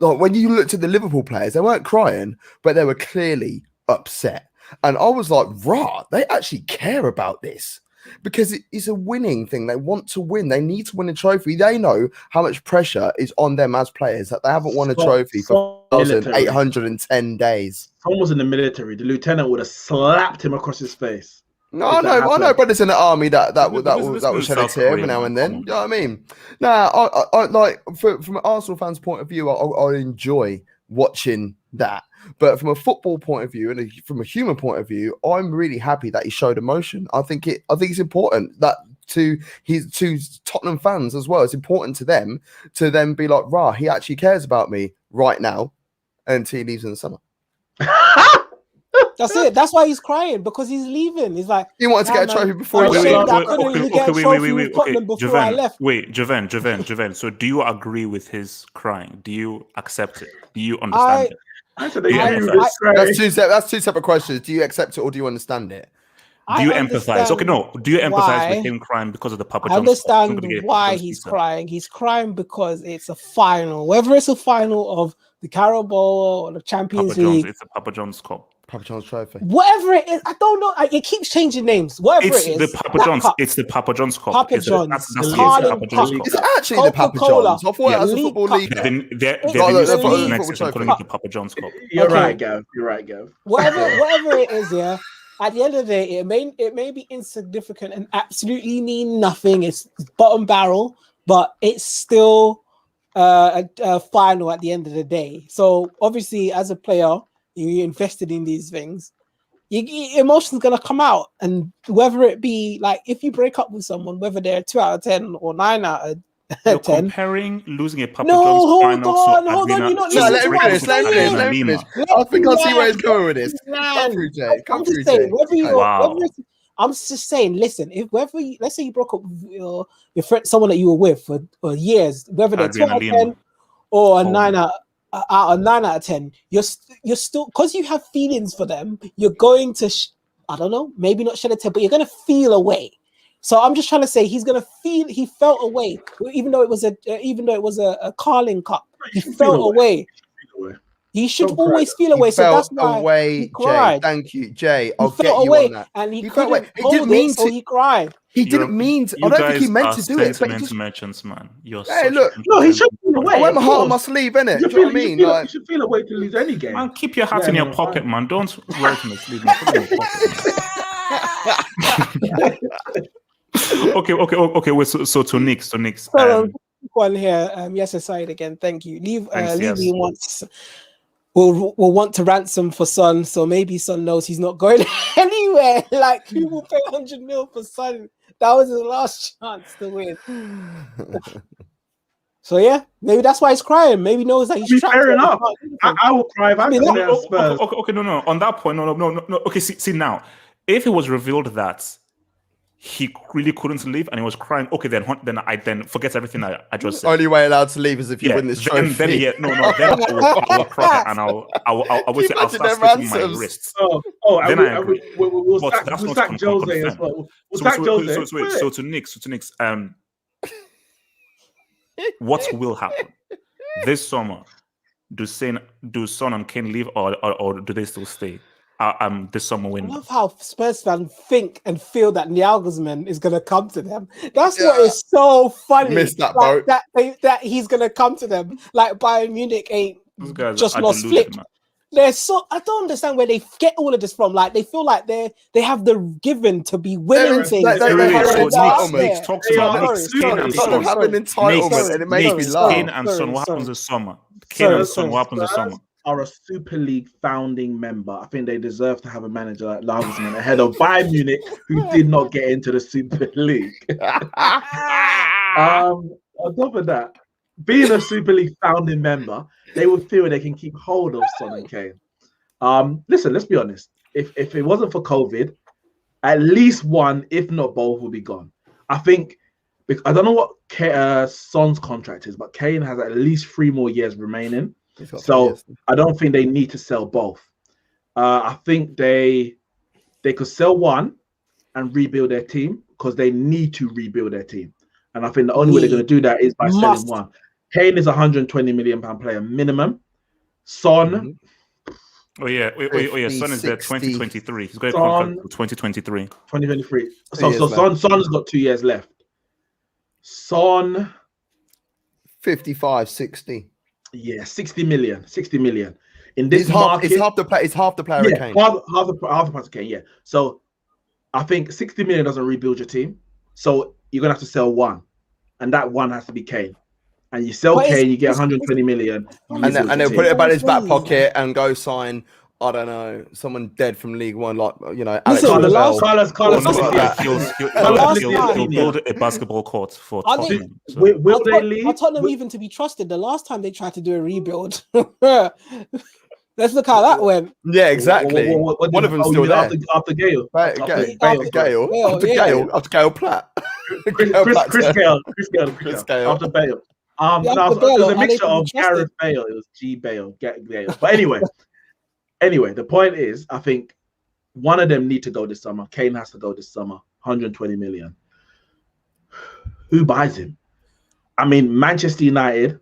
like when you looked at the Liverpool players, they weren't crying, but they were clearly upset. And I was like, rah, they actually care about this because it's a winning thing. They want to win. They need to win a trophy. They know how much pressure is on them as players that they haven't won a trophy for 810 days. Someone was in the military. The lieutenant would have slapped him across his face. No, I know brothers in the army that will shed a tear every now and then. You know what I mean? I like from an Arsenal fan's point of view, I enjoy watching that. But from a football point of view and from a human point of view, I'm really happy that he showed emotion. I think it's important that to Tottenham fans as well. It's important to them to then be like, rah, he actually cares about me right now until he leaves in the summer. That's it. That's why he's crying, because he's leaving. He's like, he wanted to get a trophy before he left. Javan. So do you agree with his crying? Do you accept it? Do you understand it? That's two separate questions. Do you accept it or do you understand it? Do you empathize? Okay, no. Do you empathize with him crying because of the Papa John's? I understand why he's crying. He's crying because it's a final. Whether it's a final of the Carabao or the Champions League. It's a Papa John's Cup. Papa John's trophy. Whatever it is, I don't know. It keeps changing names. Whatever it is. It's the Papa John's Cup. Papa John's. That's the Papa John's Cup. It's actually the Papa John's. I thought it was a football league. They're calling it the Papa John's Cup. You're right, Gav. Whatever it is, yeah. At the end of the day, it may be insignificant and absolutely mean nothing. It's bottom barrel, but it's still a final at the end of the day. So obviously, as a player, you invested in these things, emotion's gonna come out, and whether it be like if you break up with someone, whether they're 2 out of 10 or 9 out of 10. Comparing losing a Papa John's final. Hold on, you're not listening to what I'm saying. I think I see where he's going with this. Come through, Jay. I'm just saying, listen, let's say you broke up with your friend, someone that you were with for years, whether they're 2 out of 10 or a 9 out of 10, you're still, because you have feelings for them, you're going to I don't know, maybe not shed a tear, but you're going to feel away. So I'm just trying to say he felt away, even though it was a Carling Cup. He felt away. He should always feel away. So that's why he cried. Jay. Thank you, Jay. I'll get you on that. And he couldn't hold it, so he cried. He didn't mean to. I don't think he meant to do it. But just merchants, man. No, he should feel away. I wear my heart on my sleeve, innit? Do you know what I mean? You should feel away to lose any game. Man, keep your hat in your pocket, man. Don't wear it in your sleeve. Put it in your pocket. Okay. Wait, so to Neeks. One here. Yes, aside again. Thank you. Levy wants. Will want to ransom for Son, so maybe Son knows he's not going anywhere. Like, who will pay 100 mil for Son? That was his last chance to win. So yeah, maybe that's why he's crying. Maybe he knows that he's trapped. Fair enough. I will cry if I Okay, no. On that point, no. Okay, see now, if it was revealed that he really couldn't leave and he was crying, okay, then I forget everything I just said. Only way allowed to leave is if you win this trophy. Then I will cry and I would say I'll start splitting my wrists. Then I agree. We'll sack Jose as well. So to Neeks, what will happen this summer? Do Son and Kane leave or do they still stay? This summer window. I love how Spurs fans think and feel that Nagelsmann is going to come to them. That's what is so funny. Missed that boat. That he's going to come to them. Like Bayern Munich ain't Those guys just are lost deluded, Flick. man. They're so I don't understand where they get all of this from. Like they feel like they have the given to be winning things. Neeks, talk to me. Neeks, Kane and Son. Have an entitlement, and it makes me laugh. Kane and Son, what happens this summer? Kane and Son, what happens this summer? Are a Super League founding member. I think they deserve to have a manager like Nagelsmann ahead of Bayern Munich, who did not get into the Super League. On top of that, being a Super League founding member, they would feel they can keep hold of Son and Kane. Listen, let's be honest. If it wasn't for COVID, at least one, if not both, would be gone. I think. I don't know what Son's contract is, but Kane has at least 3 more years remaining. So I don't think they need to sell both. I think they could sell one and rebuild their team because they need to rebuild their team. And I think the only way they're going to do that is by selling one. Kane is a £120 million player minimum. Son. Oh yeah, Son is there 2023. He's got a contract for 2023. 2023. So Son's got 2 years left. Son 55, 60. Yeah, 60 million. 60 million. In this market, it's half the player of Kane. Half the price of Kane, yeah. So I think 60 million doesn't rebuild your team. So you're gonna have to sell one. And that one has to be Kane. And you sell Kane, you get 120 million. And they'll put it about his back pocket and go sign, I don't know, someone dead from League One, like, you know, Alex Carlos. He'll build a basketball court for Tottenham. Will they leave? Are Tottenham even to be trusted? The last time they tried to do a rebuild, let's look how that went. Yeah, exactly. One of them's still there. After Gale. After Gale Platt. Chris Gale. After Bale. It was a mixture of Gareth Bale. It was G. Bale. But anyway, the point is, I think one of them need to go this summer. Kane has to go this summer. 120 million. Who buys him? I mean, Manchester United,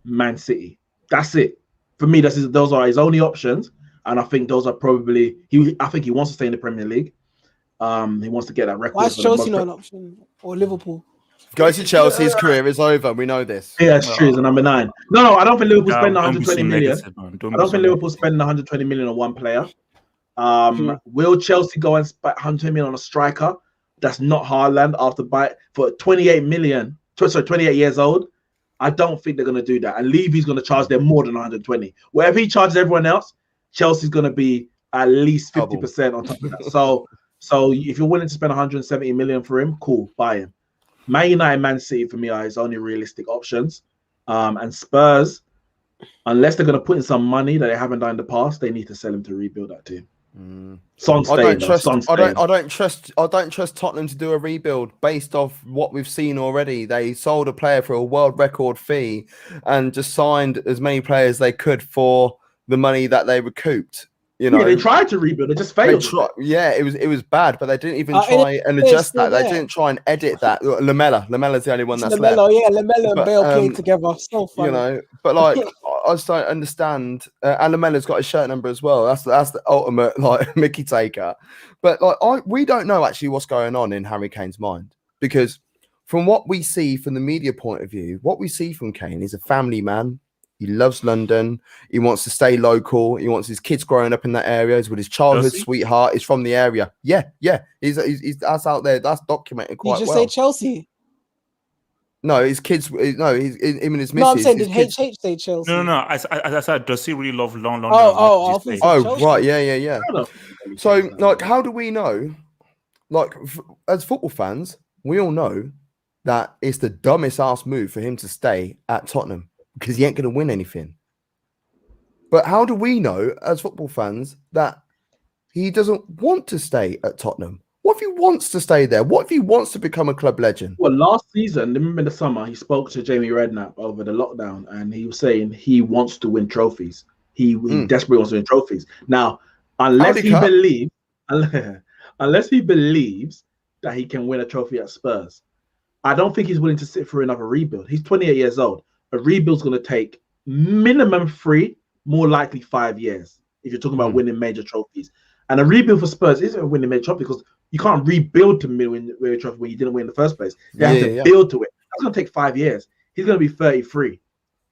Man City. That's it. For me, those are his only options. And I think those are probably I think he wants to stay in the Premier League. He wants to get that record. Why is Chelsea not an option? Or Liverpool? Go to Chelsea, his career is over. We know this. Yeah, it's true. It's number 9. No, I don't think Liverpool spend 120 million. I don't think Liverpool spend 120 million on one player. Will Chelsea go and spend 120 million on a striker that's not Haaland after for 28 years old? I don't think they're going to do that. And Levy's going to charge them more than 120. Whatever he charges everyone else, Chelsea's going to be at least 50% on top of that. So if you're willing to spend 170 million for him, cool, buy him. Man United, Man City for me are his only realistic options. And Spurs, unless they're going to put in some money that they haven't done in the past, they need to sell him to rebuild that team. I don't trust Tottenham to do a rebuild based off what we've seen already. They sold a player for a world record fee and just signed as many players as they could for the money that they recouped. You know, they tried to rebuild, it just failed. It was bad, but they didn't even try and adjust that. They didn't try and edit that. Lamella's the only one that's left. Lamella and Bale played together. So funny. You know, but like I just don't understand. And Lamella's got a shirt number as well. That's the ultimate like Mickey taker. But like we don't know actually what's going on in Harry Kane's mind, because from what we see from the media point of view, what we see from Kane is a family man. He loves London. He wants to stay local. He wants his kids growing up in that area. He's with his childhood sweetheart. He's from the area. Yeah. He's that's out there. That's documented quite well. You just say Chelsea. No, his kids. No, he's him and his missus. No, I'm saying did HH say Chelsea? No. As I said, does he really love London? Right. Yeah. So, like, how do we know? Like, as football fans, we all know that it's the dumbest ass move for him to stay at Tottenham, because he ain't going to win anything. But how do we know, as football fans, that he doesn't want to stay at Tottenham? What if he wants to stay there? What if he wants to become a club legend? Well, last season, remember in the summer, he spoke to Jamie Redknapp over the lockdown, and he was saying he wants to win trophies. He desperately wants to win trophies. Now, unless he believes that he can win a trophy at Spurs, I don't think he's willing to sit for another rebuild. He's 28 years old. A rebuild's going to take minimum 3, more likely 5 years if you're talking about winning major trophies. And a rebuild for Spurs isn't a winning major trophy, because you can't rebuild to win a trophy when you didn't win in the first place. You have to build to it. That's going to take 5 years. He's going to be 33.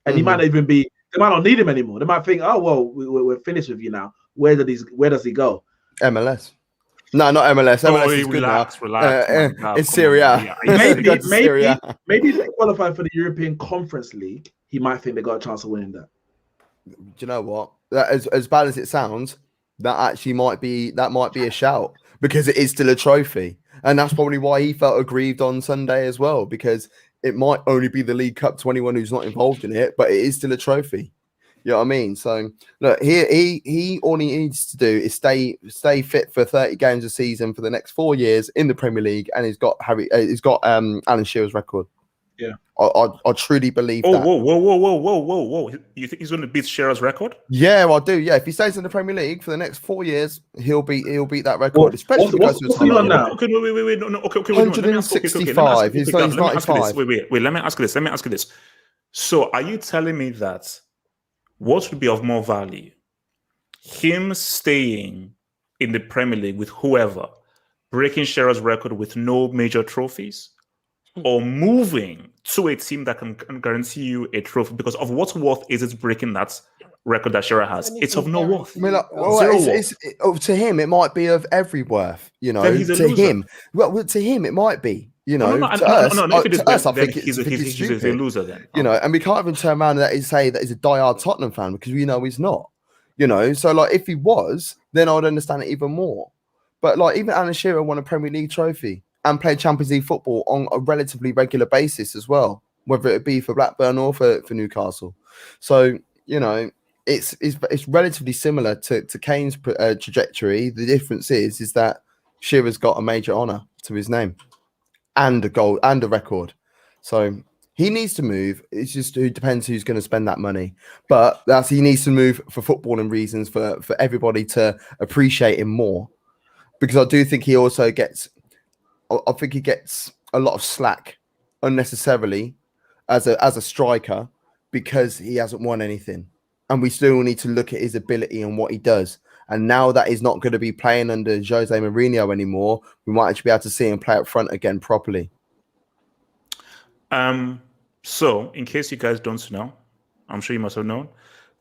And he might not even be They might not need him anymore. They might think, oh well, we're finished with you now. Where does he go? MLS. No, not MLS. MLS is good relax, now. Relax. It's Serie A. Maybe if they qualify for the European Conference League, he might think they got a chance of winning that. Do you know what? That as bad as it sounds, that actually might be a shout because it is still a trophy, and that's probably why he felt aggrieved on Sunday as well, because it might only be the League Cup to anyone who's not involved in it, but it is still a trophy. You know what I mean? So look, he all he needs to do is stay fit for 30 games a season for the next 4 years in the Premier League, and he's got Alan Shearer's record. Yeah, I truly believe that. Whoa! You think he's going to beat Shearer's record? Yeah, I do. Yeah, if he stays in the Premier League for the next 4 years, he'll beat that record. Especially what's he on now? Okay, wait. No. Okay. 165. He's 95. Wait. Let me ask you this. So, are you telling me that what would be of more value, him staying in the Premier League with whoever, breaking Shearer's record with no major trophies, or moving to a team that can guarantee you a trophy? Because of what worth is it breaking that record that Shearer has? It's of no worth. I mean, to him, it might be of every worth. You know, to him, to him, it might be. You know, to us, I think he's a loser. Then you know, and we can't even turn around and say that he's a diehard Tottenham fan because we know he's not. You know, so like if he was, then I would understand it even more. But like even Alan Shearer won a Premier League trophy and played Champions League football on a relatively regular basis as well, whether it be for Blackburn or for Newcastle. So you know, it's relatively similar to Kane's trajectory. The difference is that Shearer's got a major honour to his name and a goal and a record. So he needs to move. It's just it depends who's going to spend that money. But he needs to move for footballing reasons, for everybody to appreciate him more. Because I do think he also gets a lot of slack unnecessarily as a striker because he hasn't won anything. And we still need to look at his ability and what he does. And now that he's not going to be playing under Jose Mourinho anymore, we might actually be able to see him play up front again properly. So, in case you guys don't know, I'm sure you must have known,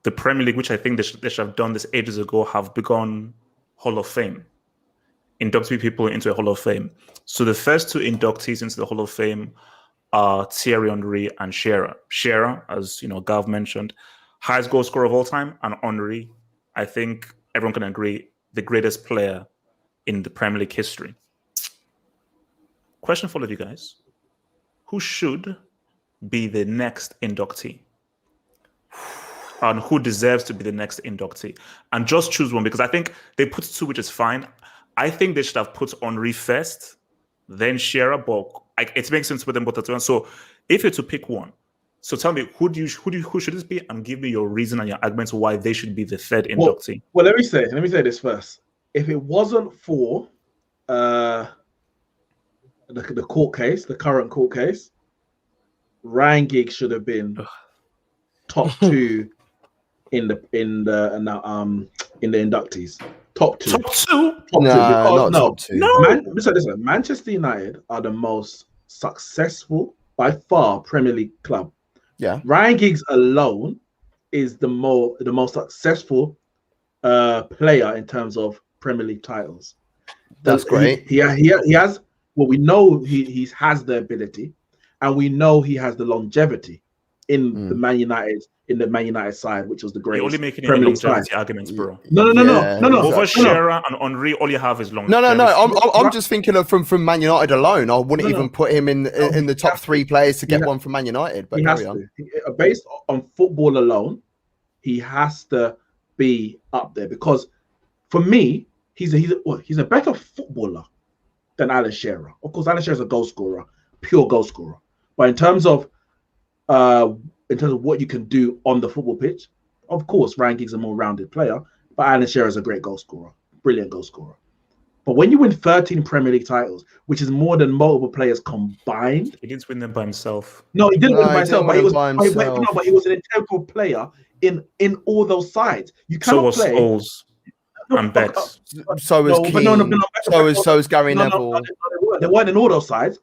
the Premier League, which I think they should have done this ages ago, have begun Hall of Fame, inducting people into a Hall of Fame. So the first two inductees into the Hall of Fame are Thierry Henry and Shearer. Shearer, as you know, Gav mentioned, highest goal scorer of all time, and Henry, I think everyone can agree, the greatest player in the Premier League history. Question for all of you guys. Who should be the next inductee? And who deserves to be the next inductee? And just choose one, because I think they put two, which is fine. I think they should have put Henry first, then Shearer, but it makes sense with them both at once. So if you're to pick one, so tell me, who should this be, and give me your reason and your arguments why they should be the third inductee. Well, let me say this first. If it wasn't for the court case, the current court case, Ryan Giggs should have been top two in the inductees. Top two. Top two. Listen, Manchester United are the most successful by far Premier League club. Yeah. Ryan Giggs alone is the most successful player in terms of Premier League titles. That's great. He has. Well, we know he has the ability, and we know he has the longevity in the Man United side, which was the greatest. You're only making Premier League longevity arguments, bro. No. Over Shearer and Henry, all you have is longevity. No. I'm just thinking of from Man United alone. I wouldn't even put him in the top three players to get one from Man United. But based on football alone, he has to be up there, because for me, he's a better footballer than Alan Shearer. Of course, Alan Shearer is a goal scorer, pure goal scorer. But in terms of what you can do on the football pitch, of course, Ryan Giggs is a more rounded player, but Alan Shearer is a great goal scorer, brilliant goal scorer. But when you win 13 Premier League titles, which is more than multiple players combined, he didn't win them by himself. No, he didn't win by himself, but he was an integral player in all those sides. You cannot play. Scholes and Becks. So was Keane. So was Gary Neville. They weren't in all those sides.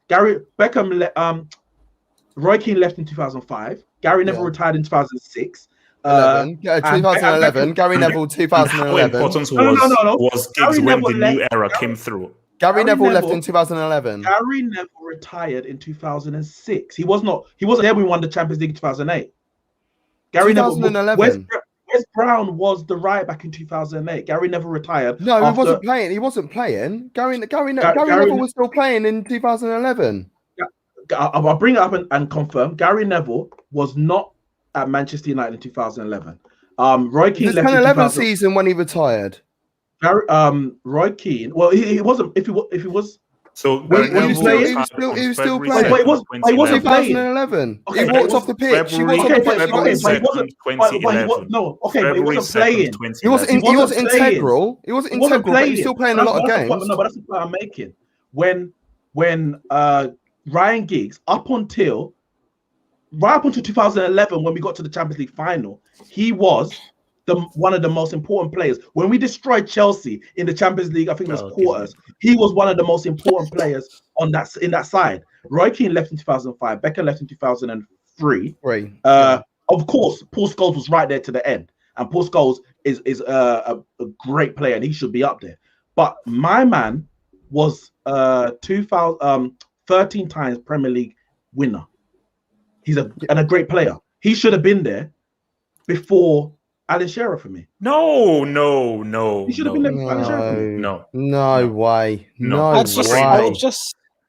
Roy Keane left in 2005. Gary Neville retired in 2006. 2011. Gary Neville, 2011. How important was Giggs when the new era came through? Gary Neville left in 2011. Gary Neville retired in 2006. He wasn't there when we won the Champions League in 2008. Gary 2011. Wes Brown was the right back in 2008. Gary Neville retired. No, he wasn't playing. He wasn't playing. Gary Neville was still playing in 2011. I'll bring it up and confirm. Gary Neville was not at Manchester United in 2011. Roy Keane left in 2011 season when he retired. Roy Keane. Well, he wasn't. If he was. So he was still playing. He wasn't playing. 2011. He walked off the pitch. He wasn't playing. He wasn't integral. He wasn't integral. But he was still playing a lot of games. No, but that's the point I'm making. When Ryan Giggs, up until 2011, when we got to the Champions League final, he was one of the most important players. When we destroyed Chelsea in the Champions League, I think it was quarters, he was one of the most important players in that side. Roy Keane left in 2005. Becker left in 2003. Right. Of course, Paul Scholes was right there to the end. And Paul Scholes is a great player, and he should be up there. But my man was 13 times Premier League winner. He's a great player. He should have been there before Alan Shearer for me. No. He should have been there before Alan Shearer for me. No way.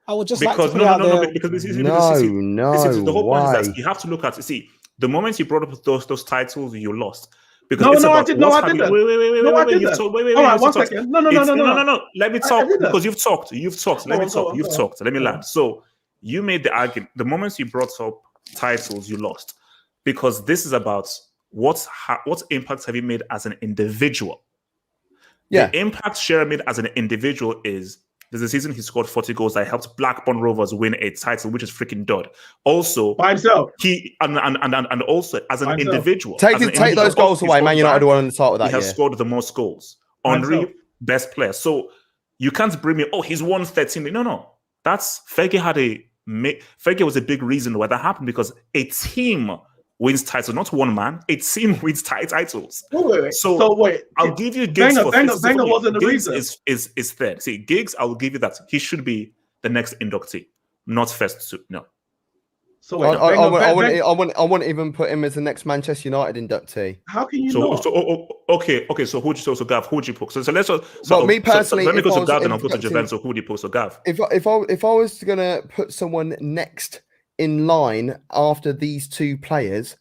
I would just because this is the whole point is that you have to look at. See, the moment you brought up those titles, you lost. Because I didn't. Wait. You've talked. Wait. All right, 1 second. No. Let me talk because you've talked. Let me talk. You've talked. Let me land. So you made the argument. The moment you brought up titles, you lost, because this is about what impacts have you made as an individual. Yeah, the impact Shearer made as an individual is there's a season he scored 40 goals that helped Blackburn Rovers win a title, which is freaking dud. Also, by himself, he and also as an individual, take those goals away. Man United won the title that year. He has scored the most goals. Henry, best player. So you can't bring me. Oh, he's won 13. No. That's Fergie Fergie was a big reason why that happened, because a team wins titles, not one man. A team wins titles. Wait. So I'll give you Giggs. Wenger wasn't the reason. Is third. See, Giggs, I will give you that. He should be the next inductee, not first two. No. So wait, I wouldn't even put him as the next Manchester United inductee. How can you not? Okay. So Gav, who'd you put? So let's. Me personally, let me go to Gav and I'll go to Juventus. So who'd you put? So Gav. If I was gonna put someone next in line after these two players,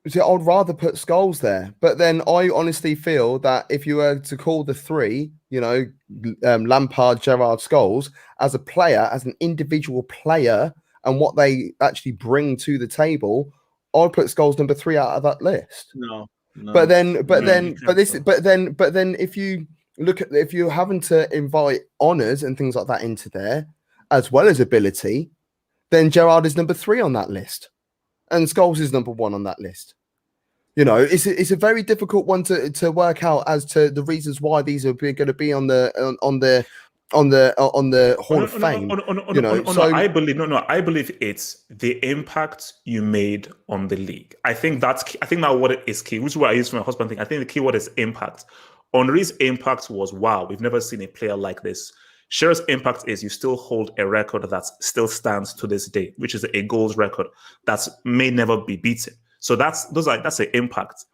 See, I'd rather put Scholes there, but then I honestly feel that if you were to call the three, Lampard, Gerrard, Scholes, as a player, as an individual player, and what they actually bring to the table, I'd put Scholes number 3 out of that list. No. But then, if you look at, if you're having to invite honours and things like that into there, as well as ability, then Gerrard is number 3 on that list, and Scholes is number 1 on that list. It's a very difficult one to work out as to the reasons why these are going to be on the Hall of Fame. I believe it's the impact you made on the league. I think that's what is key, which is what I use for my husband thing. I think the key word is impact. Henry's impact was, wow, we've never seen a player like this. Shearer's impact is you still hold a record that still stands to this day, which is a goals record that may never be beaten. So that's the impact.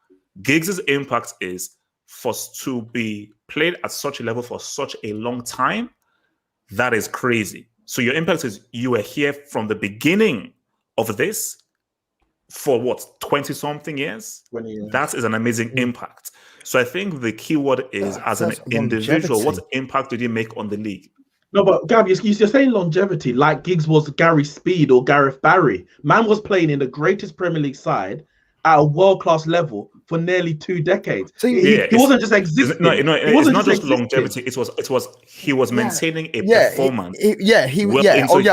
Giggs' impact is for to be played at such a level for such a long time. That is crazy. So your impact is you were here from the beginning of this for 20-something years? 20 years. That is an amazing impact. So I think the key word is as an individual, what impact did you make on the league? No, but Gab, you're saying longevity, like Giggs was Gary Speed or Gareth Barry. Man was playing in the greatest Premier League side at a world-class level for nearly 2 decades. See, He wasn't just existing. It's not just longevity. He was maintaining a performance. I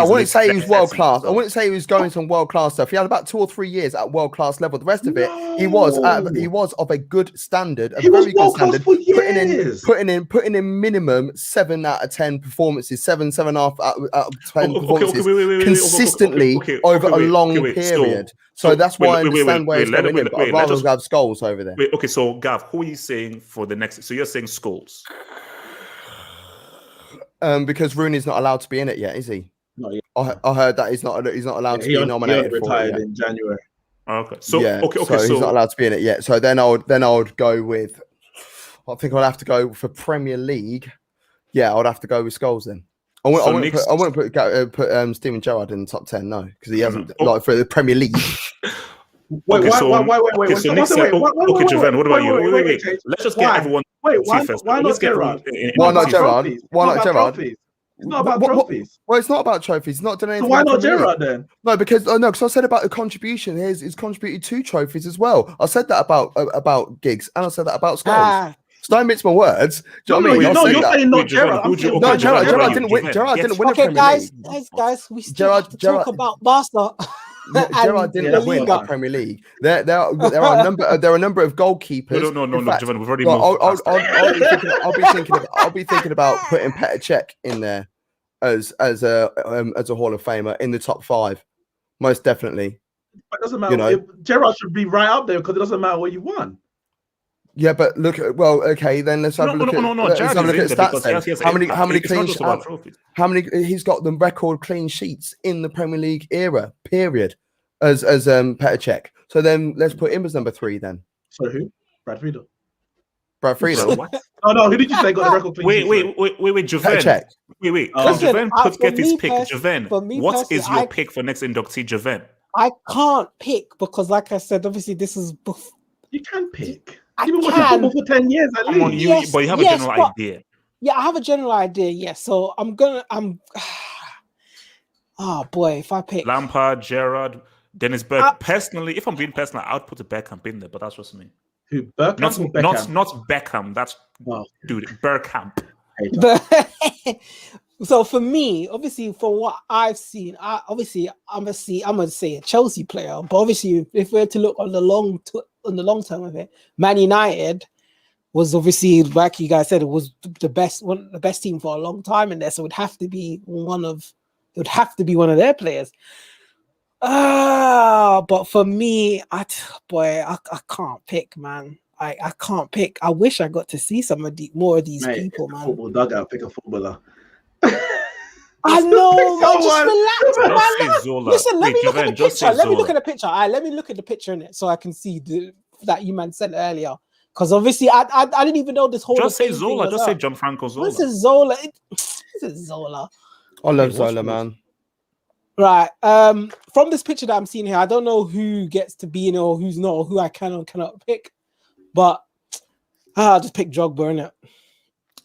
wouldn't say he was world class. I wouldn't say he was going some world class stuff. He had about 2 or 3 years at world class level. The rest of it, he was of a good standard, a very good standard. For years. Putting in minimum 7 out of 10 performances, 7.5 out of 10 performances consistently over a long period. So that's why I understand where it's going in, but I'd rather have Scholes over there. Okay, so Gav, who are you saying for the next? So you're saying Scholes? Because Rooney's not allowed to be in it yet, is he? Not yet. I heard that he's not allowed to be nominated. He retired for it in January. Okay, so so he's not allowed to be in it yet. So then I would go with. I think I'd have to go for Premier League. Yeah, I'd have to go with Scholes then. I wouldn't put Steven Gerrard in the top 10, no, because he hasn't like for the Premier League. Wait. Okay, Javan, what about you? Wait. Let's just get everyone. Why not Gerrard? Why not Gerrard? Why not Gerrard? It's not about trophies. Well, it's not about trophies. It's not done anything. So why not Gerrard then? No, because I said about the contribution. He's contributed 2 trophies as well. I said that about Giggs, and I said that about Scholes. Don't mix my words. Do you know what I mean? No, you're saying not Gerrard. No, Gerrard didn't win. Gerrard didn't win the Premier League. Guys, we still have to talk about Barca. Gerrard didn't win the Premier League. There are a number of goalkeepers. No, Javan, we've already moved. I'll be thinking about putting Petr Cech in there as a Hall of Famer in the top 5, most definitely. It doesn't matter. Gerrard should be right up there because it doesn't matter what you won. Yeah, but look. Well, okay, then let's have a look at stats. Then. How many clean sheets? How many? He's got the record clean sheets in the Premier League era. Period. As Petr Cech. So then let's put him as number 3. Then. So who? Brad Friedel. No. Who did you say got the record clean sheets? Wait, Javan. Wait. Javan could get his pick. Javan, what is your pick for next inductee, Javan? I can't pick because, like I said, obviously this is. You can pick. You've been watching football for 10 years at least. But you have a general idea. Yeah, I have a general idea. Yes, so I'm. Oh boy, if I pick Lampard, Gerrard, Dennis Bergkamp. Personally, if I'm being personal, I'd put a Bergkamp in there, but that's just me. Who? Bergkamp or Beckham? Not Beckham. That's dude. Bergkamp. So for me, obviously, for what I've seen, I'm gonna say a Chelsea player. But obviously, if we're to look on the long term of it, Man United was obviously, like you guys said, it was the best team for a long time in there. So it would have to be one of their players. But for me, I can't pick, man. I can't pick. I wish I got to see more of these people, man. Football dugout, pick a footballer. I know, man. Just relax, man. Listen, let me look at the picture. Let me look at the picture. All right, let me look at the picture in it so I can see that you man said earlier. Because obviously, I didn't even know this whole. Just say Zola. Just say Gianfranco Zola. This is Zola. This is Zola. I love Zola, man. Right. From this picture that I'm seeing here, I don't know who gets to be in it or who's not, or who I can or cannot pick. But I'll just pick Drogba, innit?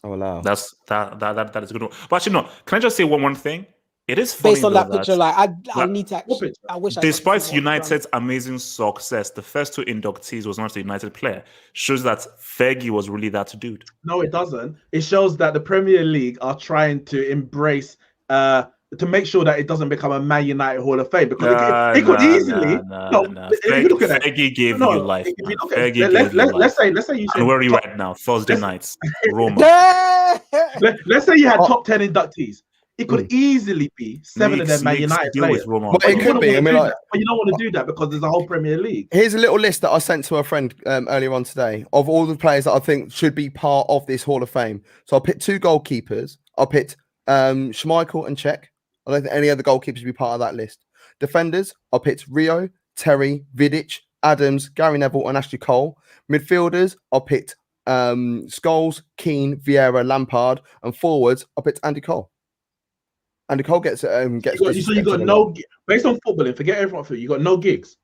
Oh, wow. That is a good one. But actually, no. Can I just say one thing? It is funny based on that picture. I need to. I wish. Despite United's amazing success, the first 2 inductees was not a United player. Shows that Fergie was really that dude. No, it doesn't. It shows that the Premier League are trying to embrace to make sure that it doesn't become a Man United Hall of Fame because it could easily. Fergie gave you life. Let's say you. And where are you right now? Thursday nights, Roma. Let's say you had top 10 inductees. It could easily be 7 of them Man United players. But it could be. But you don't want to do that because there's a whole Premier League. Here's a little list that I sent to a friend earlier on today of all the players that I think should be part of this Hall of Fame. So I picked 2 goalkeepers. I picked Schmeichel and Cech. I don't think any other goalkeepers should be part of that list. Defenders, I picked Rio, Terry, Vidic, Adams, Gary Neville, and Ashley Cole. Midfielders, I picked Scholes, Keane, Vieira, Lampard, and forwards, I picked Andy Cole. Andy Cole gets. So you got no based on footballing. Forget everyone for you got no gigs.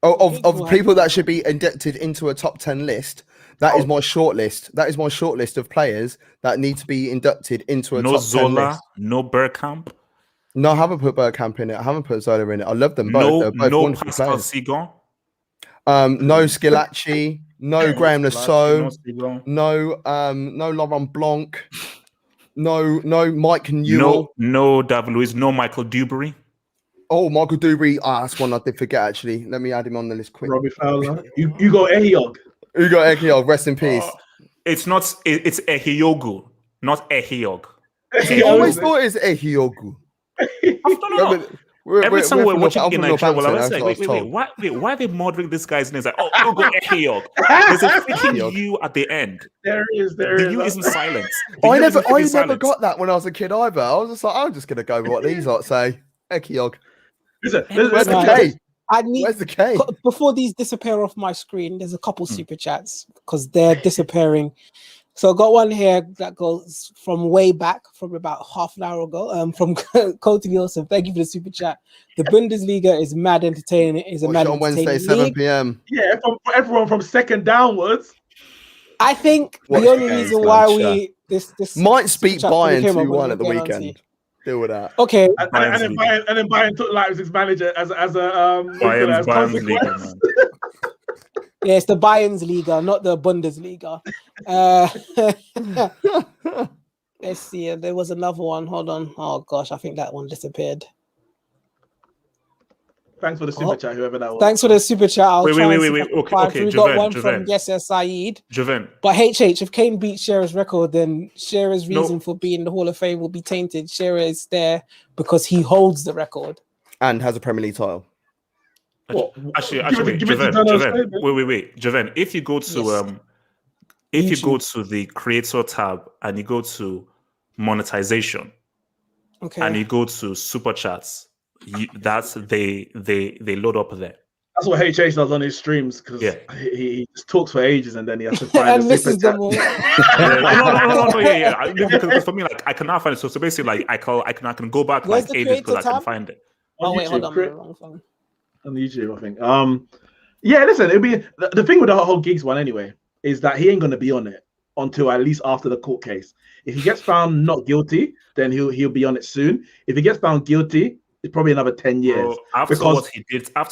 Of people that should be inducted into a top 10 list. That is my short list. That is my short list of players that need to be inducted into a top 10 list. No Zola, no Bergkamp. No, I haven't put Bergkamp in it. I haven't put Zola in it. I love them both. They're both no Pascal Sigon. No Scilacci, no Graham Lasso, no Laurent Blanc, no Mike Newell, no David Luiz, no Michael Dewberry. Oh, Michael Dewberry. That's one I did forget, actually. Let me add him on the list quick. Robbie Fowler. You got Ehiog. You got Ehiog. Rest in peace. It's Ehiogu, not Ehiog. I always thought it was Ehiogu. Every time we're watching in Nigeria, I was like, why are they murdering this guy's name? It's like, oh, go Ehiog. There's a freaking U at the end. There is. The U isn't silent. I never got that when I was a kid either. I was just like, I'm just going to go with what these lot say. Ehiog. Where's the K? Where's the K? Before these disappear off my screen, there's a couple super chats because they're disappearing. So I got one here that goes from way back, from about half an hour ago, from Coty Wilson. Thank you for the super chat. The Bundesliga is mad entertaining. It is a mad on Wednesday, 7 p.m. Yeah, from everyone from second downwards. I think the only reason why we this might speak Bayern 2-1 at the weekend. Deal with that. Okay. And then Bayern took Leipzig's manager as a Bayern's league, man. Yeah, it's the Bayern's Liga, not the Bundesliga. Let's see. There was another one. Hold on. Oh gosh, I think that one disappeared. Thanks for the super chat, whoever that was. Thanks for the super chat. Wait. Okay. We got one from Yasser Saeed. Javan. But if Kane beats Shearer's record, then Shearer's reason for being in the Hall of Fame will be tainted. Shearer is there because he holds the record and has a Premier League title. Actually, Javan. Wait. Javan, if you go to you go to the creator tab and you go to monetization, okay, and you go to super chats, that's they load up there. That's what HH does on his streams because he just talks for ages and then he has to find and misses them all. Because for me, like I can now find it. So basically, like I can go back like ages because I can find it. Oh wait, hold on, I'm on the wrong phone. On YouTube, I think. Yeah, listen, it'll be the thing with the whole gigs one anyway is that he ain't gonna be on it until at least after the court case. If he gets found not guilty, then he'll be on it soon. If he gets found guilty, it's probably another 10 years. After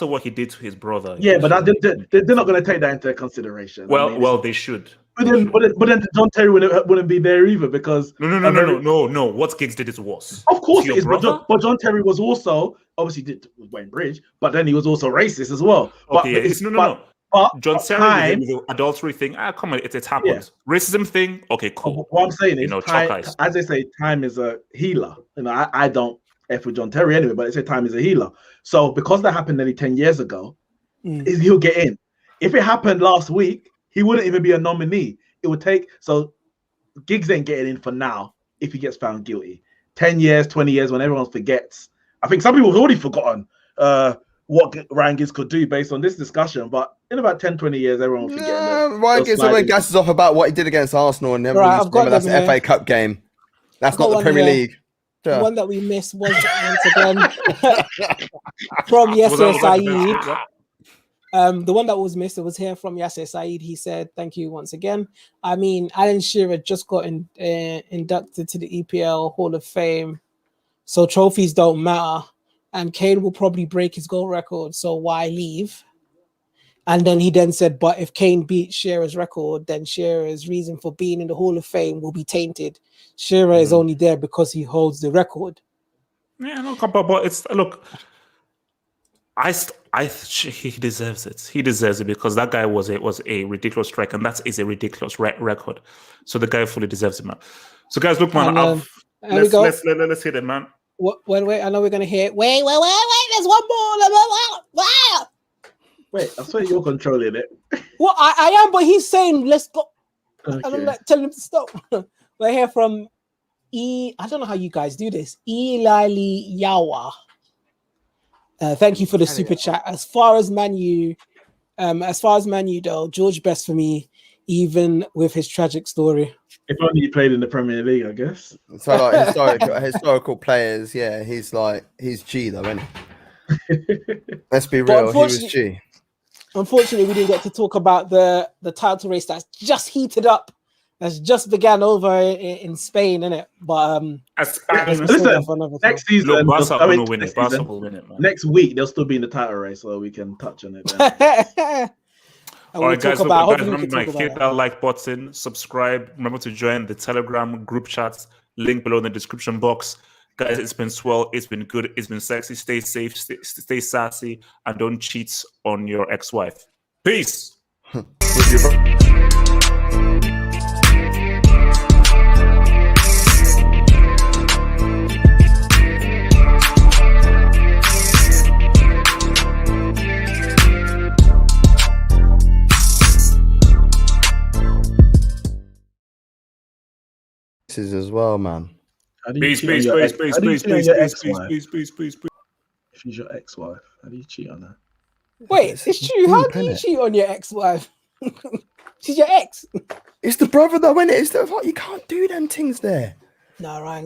what he did to his brother. Yeah, but they're not gonna take that into consideration. Well, they should. But then John Terry wouldn't be there either because no. What Giggs did is worse. Of course it is, but John Terry was also obviously did Wayne Bridge, but then he was also racist as well. Okay, no. But John Terry with the adultery thing. Come on, it happened. Yeah. Racism thing. Okay, cool. What I'm saying is, time, as they say, time is a healer. I don't F with John Terry anyway, but they say time is a healer. So because that happened nearly 10 years ago, he'll get in. If it happened last week, he wouldn't even be a nominee. It would take Giggs ain't getting in for now if he gets found guilty. 10 years, 20 years, when everyone forgets. I think some people have already forgotten what Ryan Giggs could do based on this discussion, but in about 10, 20 years, everyone will forget. Ryan Giggs always gasses off about what he did against Arsenal and everyone that's the FA Cup game. That's not the Premier League. The one that we missed was once again from Yasser Saeed. The one that was missed, it was here from Yasser Saeed. He said, thank you once again. I mean, Alan Shearer just got inducted to the EPL Hall of Fame, so trophies don't matter. And Kane will probably break his goal record, so why leave? And then he said, but if Kane beats Shearer's record, then Shearer's reason for being in the Hall of Fame will be tainted. Shearer is only there because he holds the record. Yeah, no, but it's he deserves it. He deserves it because that guy was a ridiculous striker, and that is a ridiculous record. So the guy fully deserves it, man. So guys, look, man, let's hit it, man. Wait, I know we're gonna hear. Wait, there's one more. Wait, I swear you're controlling it. Well, I am, but he's saying let's go. Okay. I'm not telling him to stop. We're here from I don't know how you guys do this. Elili Yawa. Thank you for the super chat. As far as Man U though, George Best for me, even with his tragic story. If only he played in the Premier League, I guess. So like historical players, yeah, he's G though, isn't he? Let's be real, he was G. Unfortunately, we didn't get to talk about the title race that's just heated up. That's just began over in Spain, innit? But listen, next season, Barca will win it. Man. Next week, they'll still be in the title race, so we can touch on it. And All we'll right, guys, talk about. Hopefully, we remember, can talk hit about that like button, subscribe. Remember to join the Telegram group chat. Link below in the description box. Guys, it's been swell. It's been good. It's been sexy. Stay safe. Stay sassy. And don't cheat on your ex-wife. Peace. As well, man. Peace. If she's your ex-wife, how do you cheat on her? Wait, it's true. How do you cheat on your ex-wife? She's your ex. It's the brother though, isn't it? It's the, like, you can't do them things there. No, Ryan.